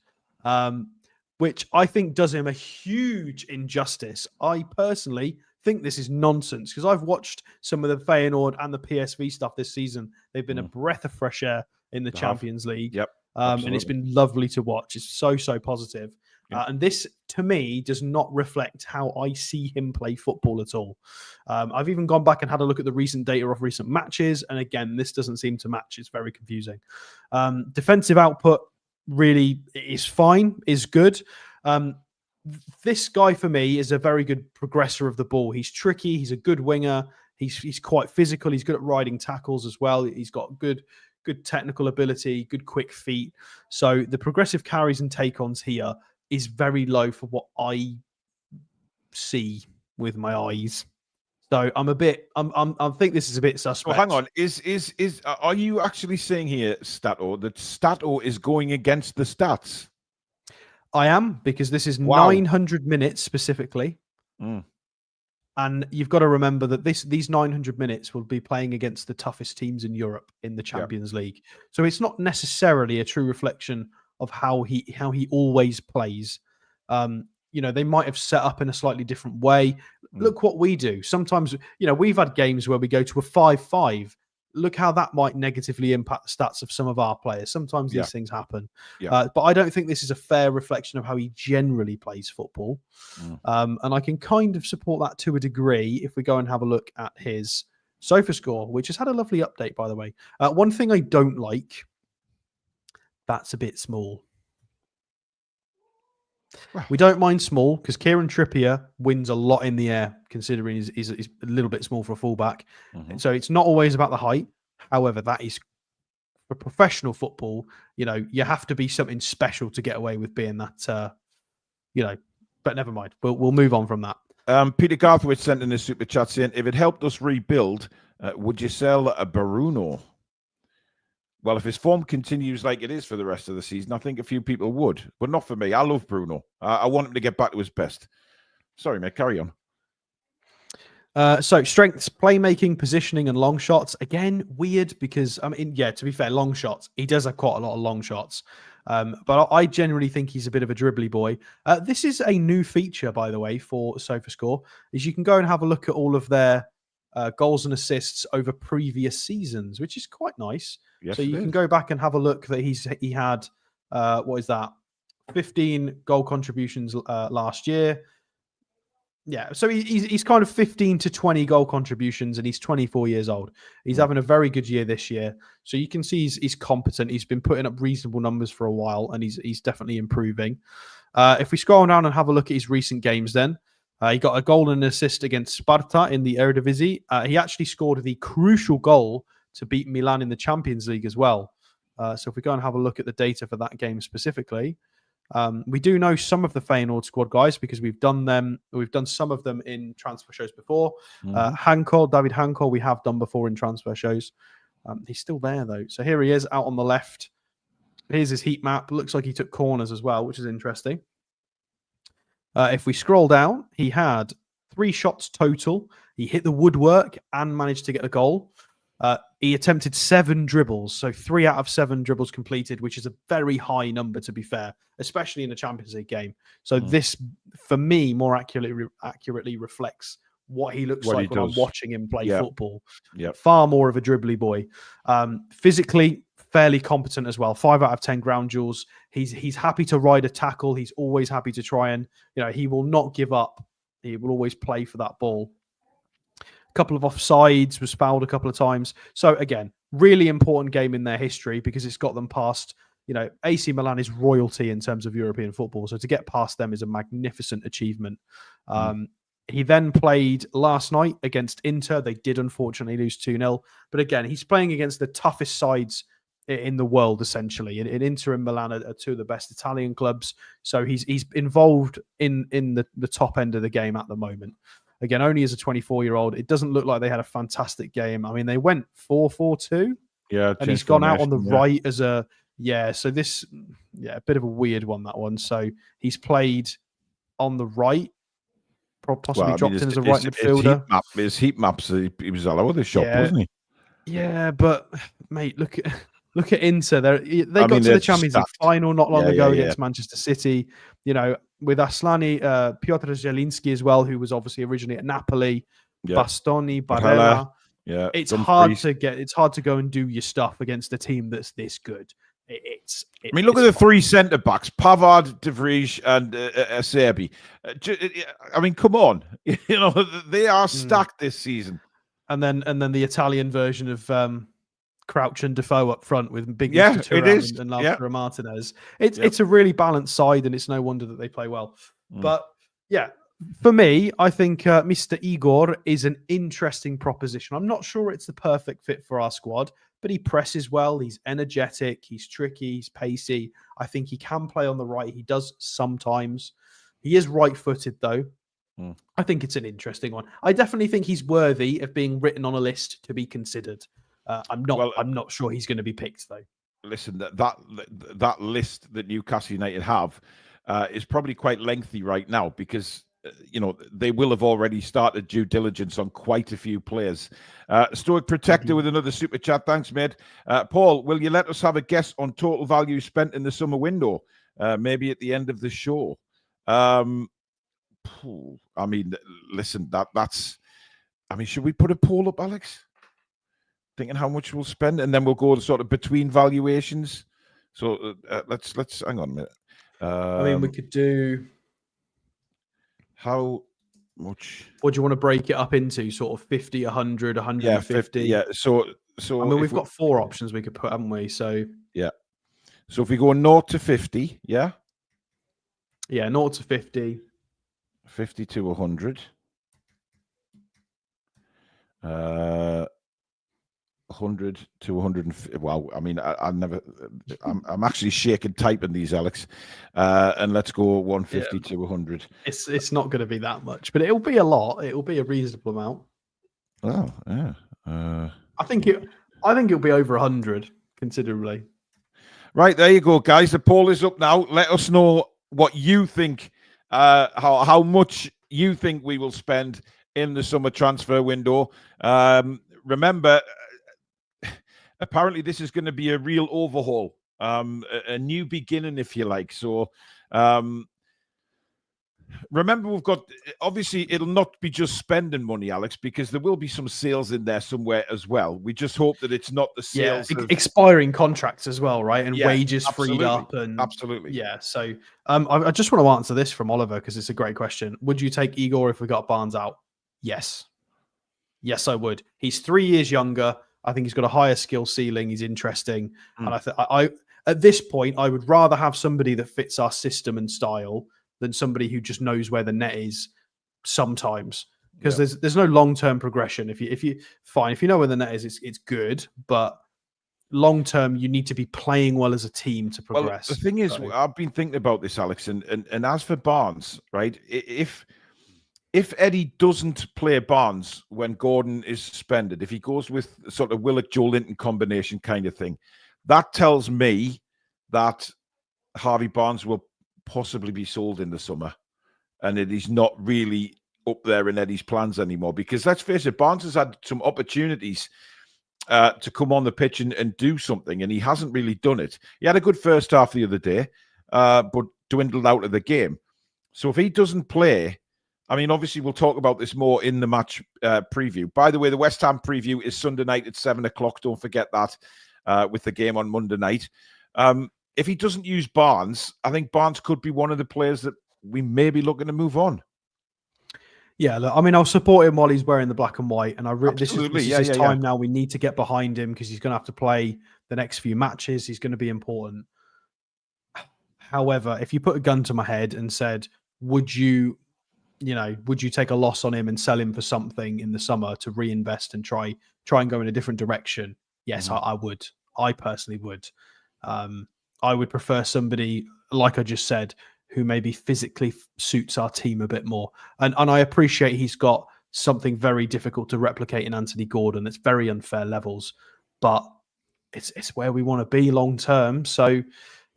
which I think does him a huge injustice. I personally think this is nonsense because I've watched some of the Feyenoord and the PSV stuff this season. They've been a breath of fresh air in the Champions League. Yep. And it's been lovely to watch. It's so positive. And this, to me, does not reflect how I see him play football at all. I've even gone back and had a look at the recent data of recent matches. And again, this doesn't seem to match. It's very confusing. Defensive output really is fine, is good. This guy, for me, is a very good progressor of the ball. He's tricky. He's a good winger. He's quite physical. He's good at riding tackles as well. He's got good technical ability, good quick feet. So the progressive carries and take-ons here is very low for what I see with my eyes. So I think this is a bit suspect. Well, hang on. Are you actually saying here, Stato, that Stato is going against the stats? I am, because this is 900 minutes specifically. And you've got to remember that these 900 minutes will be playing against the toughest teams in Europe in the Champions League. So it's not necessarily a true reflection of how he always plays. They might have set up in a slightly different way. Look what we do. Sometimes, we've had games where we go to a 5-5. Look how that might negatively impact the stats of some of our players. Sometimes these things happen. But I don't think this is a fair reflection of how he generally plays football. And I can kind of support that to a degree if we go and have a look at his SofaScore, which has had a lovely update, by the way. One thing I don't like, that's a bit small. We don't mind small because Kieran Trippier wins a lot in the air, considering he's a little bit small for a fullback. So it's not always about the height. However, that is for professional football. You have to be something special to get away with being that. But never mind. We'll move on from that. Peter Garthwaite sent in a super chat saying, "If it helped us rebuild, would you sell a Bruno?" Well, if his form continues like it is for the rest of the season, I think a few people would, but not for me. I love Bruno. I want him to get back to his best. Sorry, mate, carry on. So strengths, playmaking, positioning, and long shots. Again, weird because to be fair, long shots. He does have quite a lot of long shots. But I generally think he's a bit of a dribbly boy. This is a new feature, by the way, for SofaScore, is you can go and have a look at all of their goals and assists over previous seasons, which is quite nice. Yes, so you can go back and have a look that he had, 15 goal contributions last year. Yeah, so he's kind of 15 to 20 goal contributions, and he's 24 years old. He's having a very good year this year. So you can see he's competent. He's been putting up reasonable numbers for a while, and he's definitely improving. If we scroll down and have a look at his recent games then, he got a goal and an assist against Sparta in the Eredivisie. He actually scored the crucial goal to beat Milan in the Champions League as well. So if we go and have a look at the data for that game specifically, we do know some of the Feyenoord squad guys because we've done some of them in transfer shows before. David Hankel, we have done before in transfer shows. He's still there though. So here he is out on the left. Here's his heat map. Looks like he took corners as well, which is interesting. If we scroll down, he had 3 shots total. He hit the woodwork and managed to get a goal. He attempted 7 dribbles, so 3 out of 7 dribbles completed, which is a very high number, to be fair, especially in a Champions League game. So this, for me, more accurately reflects what he looks like when I'm watching him play football. Far more of a dribbly boy. Physically, fairly competent as well. 5 out of 10 ground duels. He's happy to ride a tackle. He's always happy to try and, he will not give up. He will always play for that ball. Couple of offsides, was fouled a couple of times. So again, really important game in their history because it's got them past, AC Milan is royalty in terms of European football. So to get past them is a magnificent achievement. He then played last night against Inter. They did unfortunately lose 2-0. But again, he's playing against the toughest sides in the world, essentially. In Inter and Milan are 2 of the best Italian clubs. So he's involved in the top end of the game at the moment. Again, only as a 24-year-old, it doesn't look like they had a fantastic game. I mean, they went 4-4-2. Yeah, and he's gone out on the right as a So this, a bit of a weird one, that one. So he's played on the right, possibly dropped in as a right midfielder. His heat maps, he was all over the shop, wasn't he? Yeah, but mate, look at Inter. They got to the Champions League final not long ago against Manchester City. With Aslani, Piotr Zielinski as well, who was obviously originally at Napoli, Bastoni, Barella. Yeah, it's hard to go and do your stuff against a team that's this good. Look at the 3 centre backs: Pavard, De Vrij, and Acerbi. Come on, they are stacked this season. And then the Italian version of Crouch and Defoe up front with big it is and Lautaro Martinez. It's a really balanced side, and it's no wonder that they play well. But for me, I think Mr. Igor is an interesting proposition. I'm not sure it's the perfect fit for our squad, but he presses well. He's energetic. He's tricky. He's pacey. I think he can play on the right. He does sometimes. He is right-footed though. I think it's an interesting one. I definitely think he's worthy of being written on a list to be considered. I'm not sure he's going to be picked though. Listen, that list that Newcastle United have is probably quite lengthy right now because they will have already started due diligence on quite a few players. Stoic Protector with another super chat. Thanks, mate. Paul, will you let us have a guess on total value spent in the summer window? Maybe at the end of the show. Listen, that's. Should we put a poll up, Alex? Thinking how much we'll spend, and then we'll go sort of between valuations. So let's hang on a minute. We could do how much. What do you want to break it up into? Sort of 50, 100, 150. Yeah. So we've got 4 options we could put, haven't we? So So if we go 0 to 50, yeah, 0 to 50, 50 to 100. 100 to 150. Wow, I'm actually shaking typing these, Alex. And let's go 150 to 100. It's not going to be that much, but it'll be a lot. It'll be a reasonable amount. Oh, yeah. I think it'll be over 100 considerably. Right, there you go, guys. The poll is up now. Let us know what you think, how much you think we will spend in the summer transfer window. Remember, apparently this is going to be a real overhaul, a new beginning, if you like. So remember, we've got, obviously, it'll not be just spending money, Alex, because there will be some sales in there somewhere as well. We just hope that it's not the sales of expiring contracts as well, right? And Yeah, wages absolutely. freed up. And Absolutely. Yeah. So I just want to answer this from Oliver because it's a great question. Would you take Igor if we got Barnes out? Yes. Yes, I would. He's 3 years younger. I think he's got a higher skill ceiling. He's interesting. And I at this point, I would rather have somebody that fits our system and style than somebody who just knows where the net is sometimes. Because there's no long-term progression. If you know where the net is, it's good. But long-term, you need to be playing well as a team to progress. Well, the thing is, I've been thinking about this, Alex, and as for Barnes, right? If Eddie doesn't play Barnes when Gordon is suspended, if he goes with sort of Willock-Joe Linton combination kind of thing, that tells me that Harvey Barnes will possibly be sold in the summer, and it is not really up there in Eddie's plans anymore. Because let's face it, Barnes has had some opportunities to come on the pitch and do something, and he hasn't really done it. He had a good first half the other day, but dwindled out of the game. So if he doesn't play, I mean, obviously we'll talk about this more in the match preview. By the way, the West Ham preview is Sunday night at 7:00. Don't forget that with the game on Monday night. If he doesn't use Barnes, I think Barnes could be one of the players that we may be looking to move on. Yeah, look, I mean, I'll support him while he's wearing the black and white. And this is his time now. We need to get behind him because he's going to have to play the next few matches. He's going to be important. However, if you put a gun to my head and said, would you take a loss on him and sell him for something in the summer to reinvest and try and go in a different direction? Yes, I would. I personally would. I would prefer somebody, like I just said, who maybe physically suits our team a bit more. And I appreciate he's got something very difficult to replicate in Anthony Gordon. It's very unfair levels, but it's where we want to be long term. So,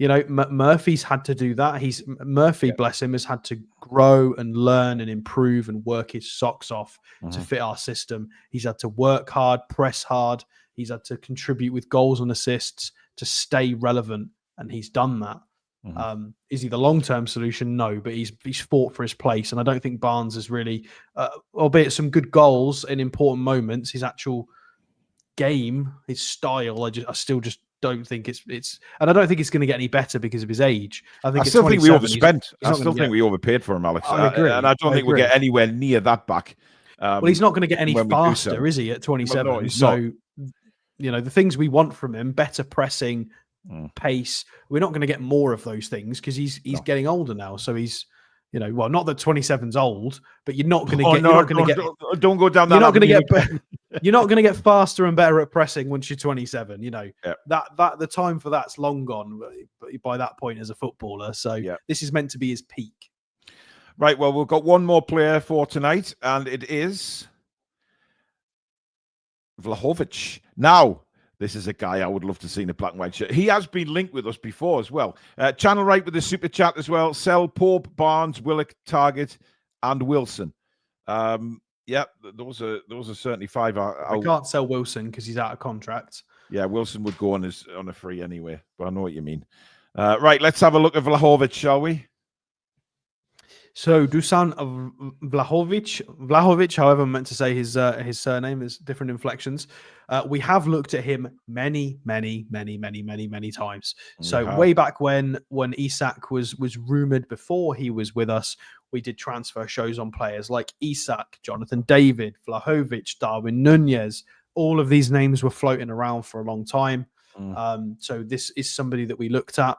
Murphy's had to do that. Murphy, bless him, has had to grow and learn and improve and work his socks off to fit our system. He's had to work hard, press hard. He's had to contribute with goals and assists to stay relevant, and he's done that. Is he the long-term solution? No, but he's fought for his place, and I don't think Barnes has really, albeit some good goals in important moments, his actual game, his style, I still just don't think it's, and I don't think it's going to get any better because of his age. I still think we overspent. I still think we overpaid for him, Alex. I agree. And I don't think we'll get anywhere near that back. Well, he's not going to get any faster, is he, at 27? Well, no, so, the things we want from him, better pressing, pace, we're not going to get more of those things because he's getting older now. So he's, well, not that 27's old, but you're not going to get. Don't go down that. You're not going to get. You're not going to get faster and better at pressing once you're 27. That the time for that's long gone by that point as a footballer. So this is meant to be his peak. Right. Well, we've got one more player for tonight, and it is Vlahović. Now, this is a guy I would love to see in a black and white shirt. He has been linked with us before as well. Channel right with the super chat as well. Sell Pope, Barnes, Willock, Target, and Wilson. Those are certainly five. I can't sell Wilson because he's out of contract. Yeah, Wilson would go on a free anyway, but I know what you mean. Right, let's have a look at Vlahović, shall we? So Dušan Vlahović, however I'm meant to say his surname, is different inflections. We have looked at him many times. So way back when Isak was rumored before he was with us, we did transfer shows on players like Isak, Jonathan David, Vlahović, Darwin Núñez. All of these names were floating around for a long time. So this is somebody that we looked at.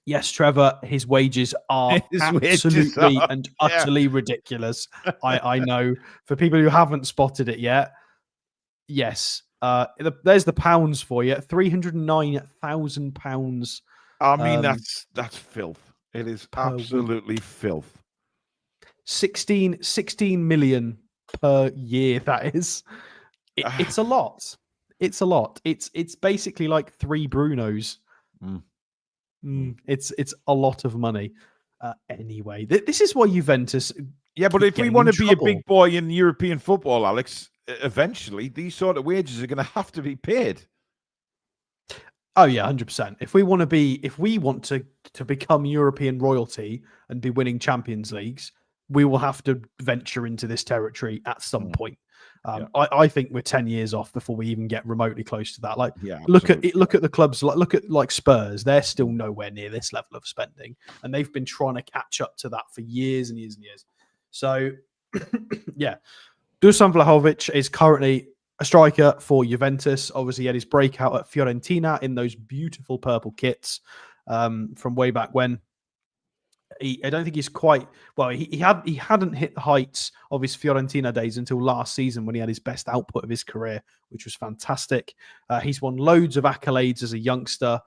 Yes, Trevor, his wages are absolutely and utterly ridiculous. I know. For people who haven't spotted it yet, yes. There's the pounds for you. £309,000. I mean, that's filth. It is absolutely filth. 16 million per year, that is. It's a lot. It's a lot. It's basically like 3 Brunos. It's a lot of money. Anyway, this is why Juventus Yeah, but if we want to be a big boy in European football, Alex, eventually these sort of wages are going to have to be paid. Oh yeah, 100%. If we want to become European royalty and be winning Champions Leagues, we will have to venture into this territory at some point. I think we're 10 years off before we even get remotely close to that. Like, look at the clubs. Look at Spurs. They're still nowhere near this level of spending, and they've been trying to catch up to that for years and years and years. So, yeah, Dušan Vlahović is currently a striker for Juventus. Obviously, he had his breakout at Fiorentina in those beautiful purple kits from way back when. I don't think he's quite well. He hadn't hit the heights of his Fiorentina days until last season when he had his best output of his career, which was fantastic. He's won loads of accolades as a youngster.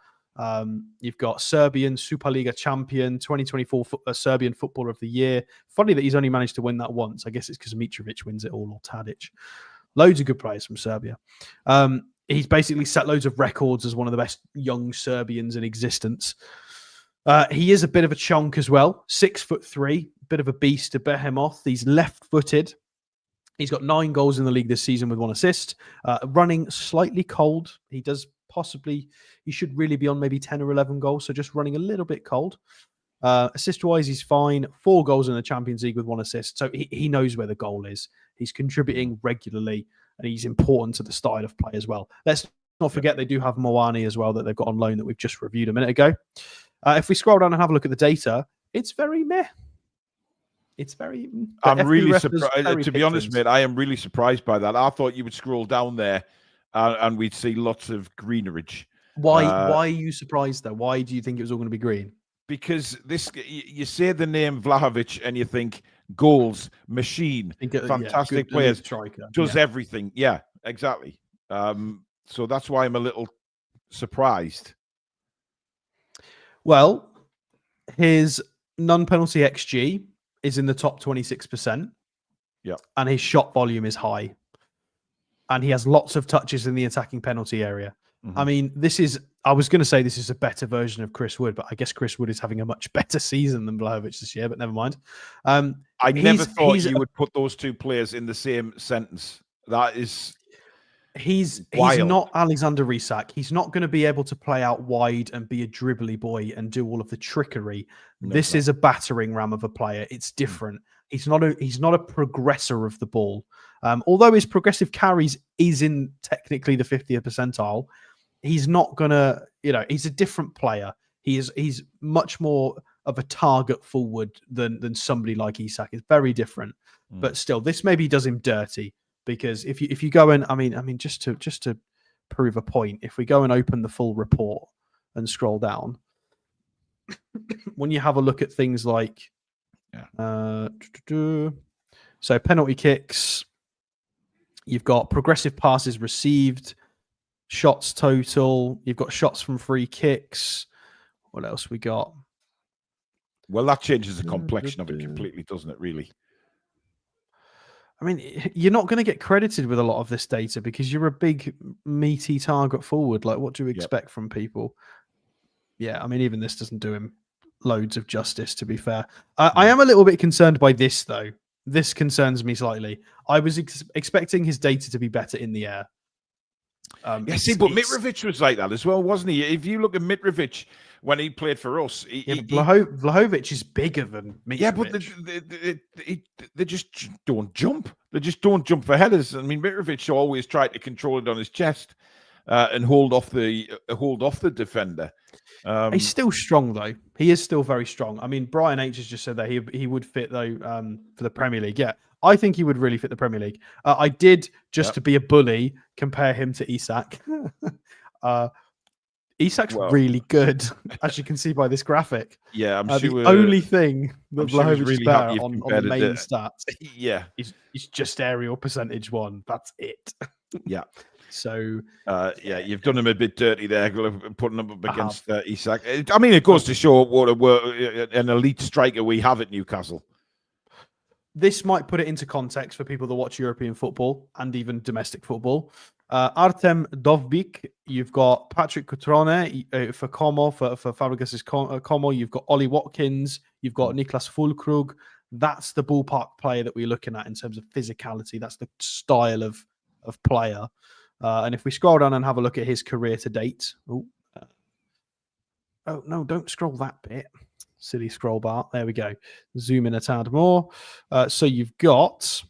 You've got Serbian Superliga champion, 2024 Serbian Footballer of the Year. Funny that he's only managed to win that once. I guess it's because Mitrovic wins it all, or Tadic. Loads of good players from Serbia. He's basically set loads of records as one of the best young Serbians in existence. He is a bit of a chunk as well. 6'3", bit of a beast, a behemoth. He's left-footed. He's got 9 goals in the league this season with 1 assist. Running slightly cold. He should really be on maybe 10 or 11 goals, so just running a little bit cold. Assist-wise, he's fine. 4 goals in the Champions League with 1 assist. So he knows where the goal is. He's contributing regularly, and he's important to the style of play as well. Let's not forget they do have Moani as well that they've got on loan that we've just reviewed a minute ago. If we scroll down and have a look at the data, it's very meh. It's very... I'm really surprised. To be honest, mate, I am really surprised by that. I thought you would scroll down there and we'd see lots of greenerage. Why are you surprised, though? Why do you think it was all going to be green? Because you say the name Vlahović and you think goals, machine, fantastic players, striker, does everything. Yeah, exactly. So that's why I'm a little surprised. Well, his non-penalty XG is in the top 26%. Yeah. And his shot volume is high. And he has lots of touches in the attacking penalty area. Mm-hmm. I mean, I was going to say this is a better version of Chris Wood, but I guess Chris Wood is having a much better season than Vlahović this year, but never mind. I never thought you would put those two players in the same sentence. That is... He's not Alexander Isak. He's not going to be able to play out wide and be a dribbly boy and do all of the trickery. This is a battering ram of a player. It's different. He's not a progressor of the ball. Although his progressive carries is in technically the 50th percentile, he's not going to, he's a different player. He's much more of a target forward than somebody like Isak. It's very different. But still, this maybe does him dirty. Because if you go in, I mean, just to prove a point, if we go and open the full report and scroll down, when you have a look at things like, so penalty kicks, you've got progressive passes received, shots total, you've got shots from free kicks. What else we got? Well, that changes the complexion of it completely, doesn't it? Really. I mean, you're not going to get credited with a lot of this data because you're a big, meaty target forward. Like, what do you expect from people? Yeah, I mean, even this doesn't do him loads of justice, to be fair. I am a little bit concerned by this, though. This concerns me slightly. I was expecting his data to be better in the air. But Mitrovic was like that as well, wasn't he? If you look at Mitrovic when he played for us, Vlahović is bigger than Mitrovic. Yeah, but they just don't jump. They just don't jump for headers. I mean, Mitrovic always tried to control it on his chest and hold off the defender. He's still strong though. He is still very strong. I mean, Brian H has just said that he would fit though for the Premier League. Yeah, I think he would really fit the Premier League. I did to be a bully compare him to Isak. Isak's really good, as you can see by this graphic. Yeah, I'm sure. The only thing that Vlahović is better on the main stats, is just aerial percentage 1. That's it. Yeah. So you've done him a bit dirty there, putting him up against Isak. I mean, it goes to show what an elite striker we have at Newcastle. This might put it into context for people that watch European football and even domestic football. Artem Dovbyk, you've got Patrick Cutrone for Como, for Fabregas's Como. You've got Ollie Watkins. You've got Niklas Füllkrug. That's the ballpark player that we're looking at in terms of physicality. That's the style of player. And if we scroll down and have a look at his career to date. Oh, no, don't scroll that bit. Silly scroll bar. There we go. Zoom in a tad more. So you've got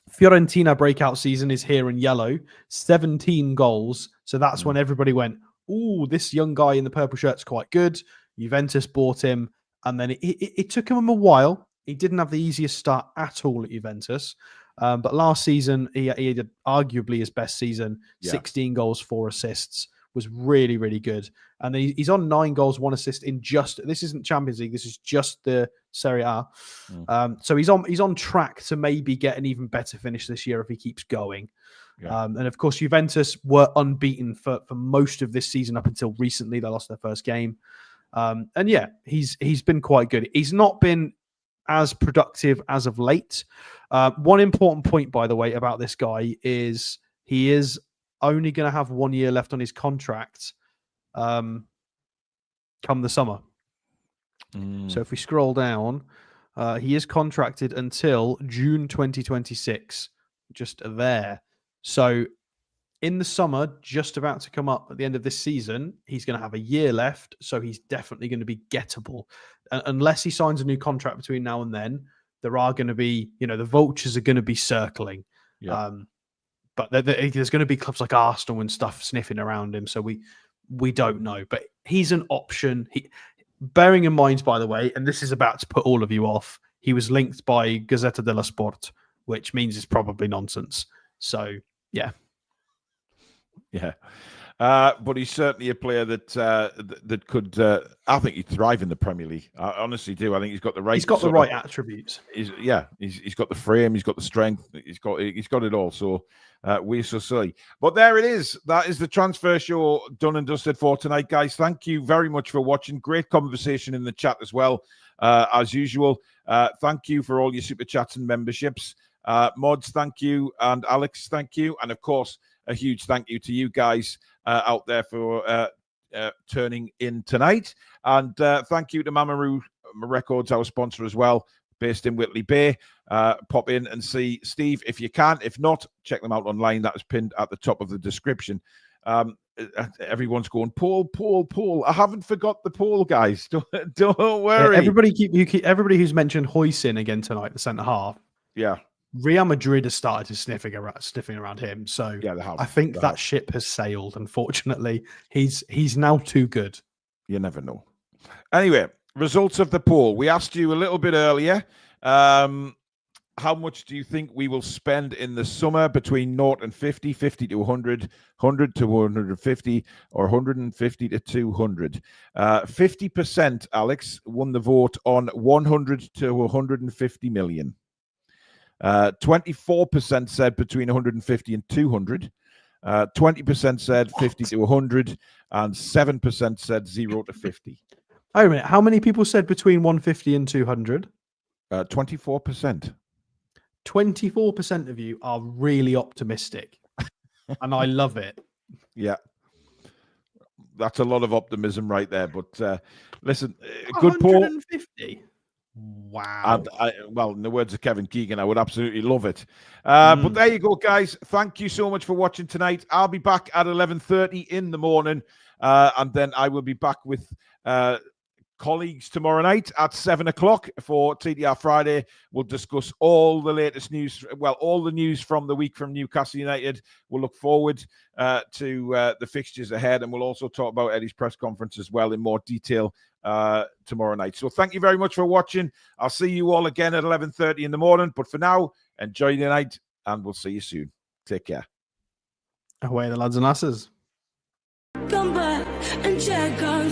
Fiorentina breakout season is here in yellow. 17 goals. So that's when everybody went, ooh, this young guy in the purple shirt's quite good. Juventus bought him. And then it took him a while. He didn't have the easiest start at all at Juventus. But last season, he had arguably his best season. 16 goals, 4 assists. Was really, really good. And he's on 9 goals, 1 assist in this isn't Champions League. This is just the Serie A. So he's on track to maybe get an even better finish this year if he keeps going. And of course, Juventus were unbeaten for most of this season up until recently. They lost their first game. And yeah, he's been quite good. He's not been as productive as of late. One important point, by the way, about this guy is he is only going to have 1 year left on his contract come the summer. So if we scroll down, he is contracted until June 2026, just there. So in the summer, just about to come up at the end of this season, he's going to have a year left. So he's definitely going to be gettable. Unless he signs a new contract between now and then, there are going to be, the vultures are going to be circling. But there's going to be clubs like Arsenal and stuff sniffing around him. So we don't know. But he's an option. Bearing in mind, by the way, and this is about to put all of you off, he was linked by Gazzetta dello Sport, which means it's probably nonsense. So, yeah. Yeah. But he's certainly a player that could. I think he'd thrive in the Premier League. I honestly do. I think he's got the right. He's got the right attributes. He's got the frame. He's got the strength. He's got it all. So we shall see. But there it is. That is the transfer show done and dusted for tonight, guys. Thank you very much for watching. Great conversation in the chat as well, as usual. Thank you for all your super chats and memberships. Mods, thank you, and Alex, thank you, and of course, a huge thank you to you guys out there for turning in tonight. And thank you to Mamaroo Records, our sponsor as well, based in Whitley Bay. Pop in and see Steve if you can. If not, check them out online. That is pinned at the top of the description. Everyone's going, Paul. I haven't forgot the Paul, guys. Don't worry. Everybody who's mentioned Huijsen again tonight, the centre half. Yeah. Real Madrid has started to sniffing around him, so yeah, I think that ship has sailed. Unfortunately, he's now too good. You never know. Anyway, results of the poll. We asked you a little bit earlier. How much do you think we will spend in the summer between 0 and 50, 50 to 100, 100 to 150, or 150 to 200? 50%, Alex, won the vote on 100 to 150 million. 24% said between 150 and 200. 20% said 50 to 100, and 7% said 0 to 50. Wait a minute. How many people said between 150 and 200? 24%. 24% of you are really optimistic, and I love it. Yeah. That's a lot of optimism right there. But listen, good poll. 150. Wow. Well, in the words of Kevin Keegan, I would absolutely love it. But there you go, guys. Thank you so much for watching tonight. I'll be back at 11:30 in the morning, and then I will be back with colleagues tomorrow night at 7 o'clock for TDR Friday. We'll discuss all the latest news, all the news from the week from Newcastle United. We'll look forward to the fixtures ahead, and we'll also talk about Eddie's press conference as well in more detail tomorrow night. So thank you very much for watching. I'll see you all again at 11:30 in the morning. But for now, enjoy the night, and we'll see you soon. Take care. Away the lads and lasses. Come back and check out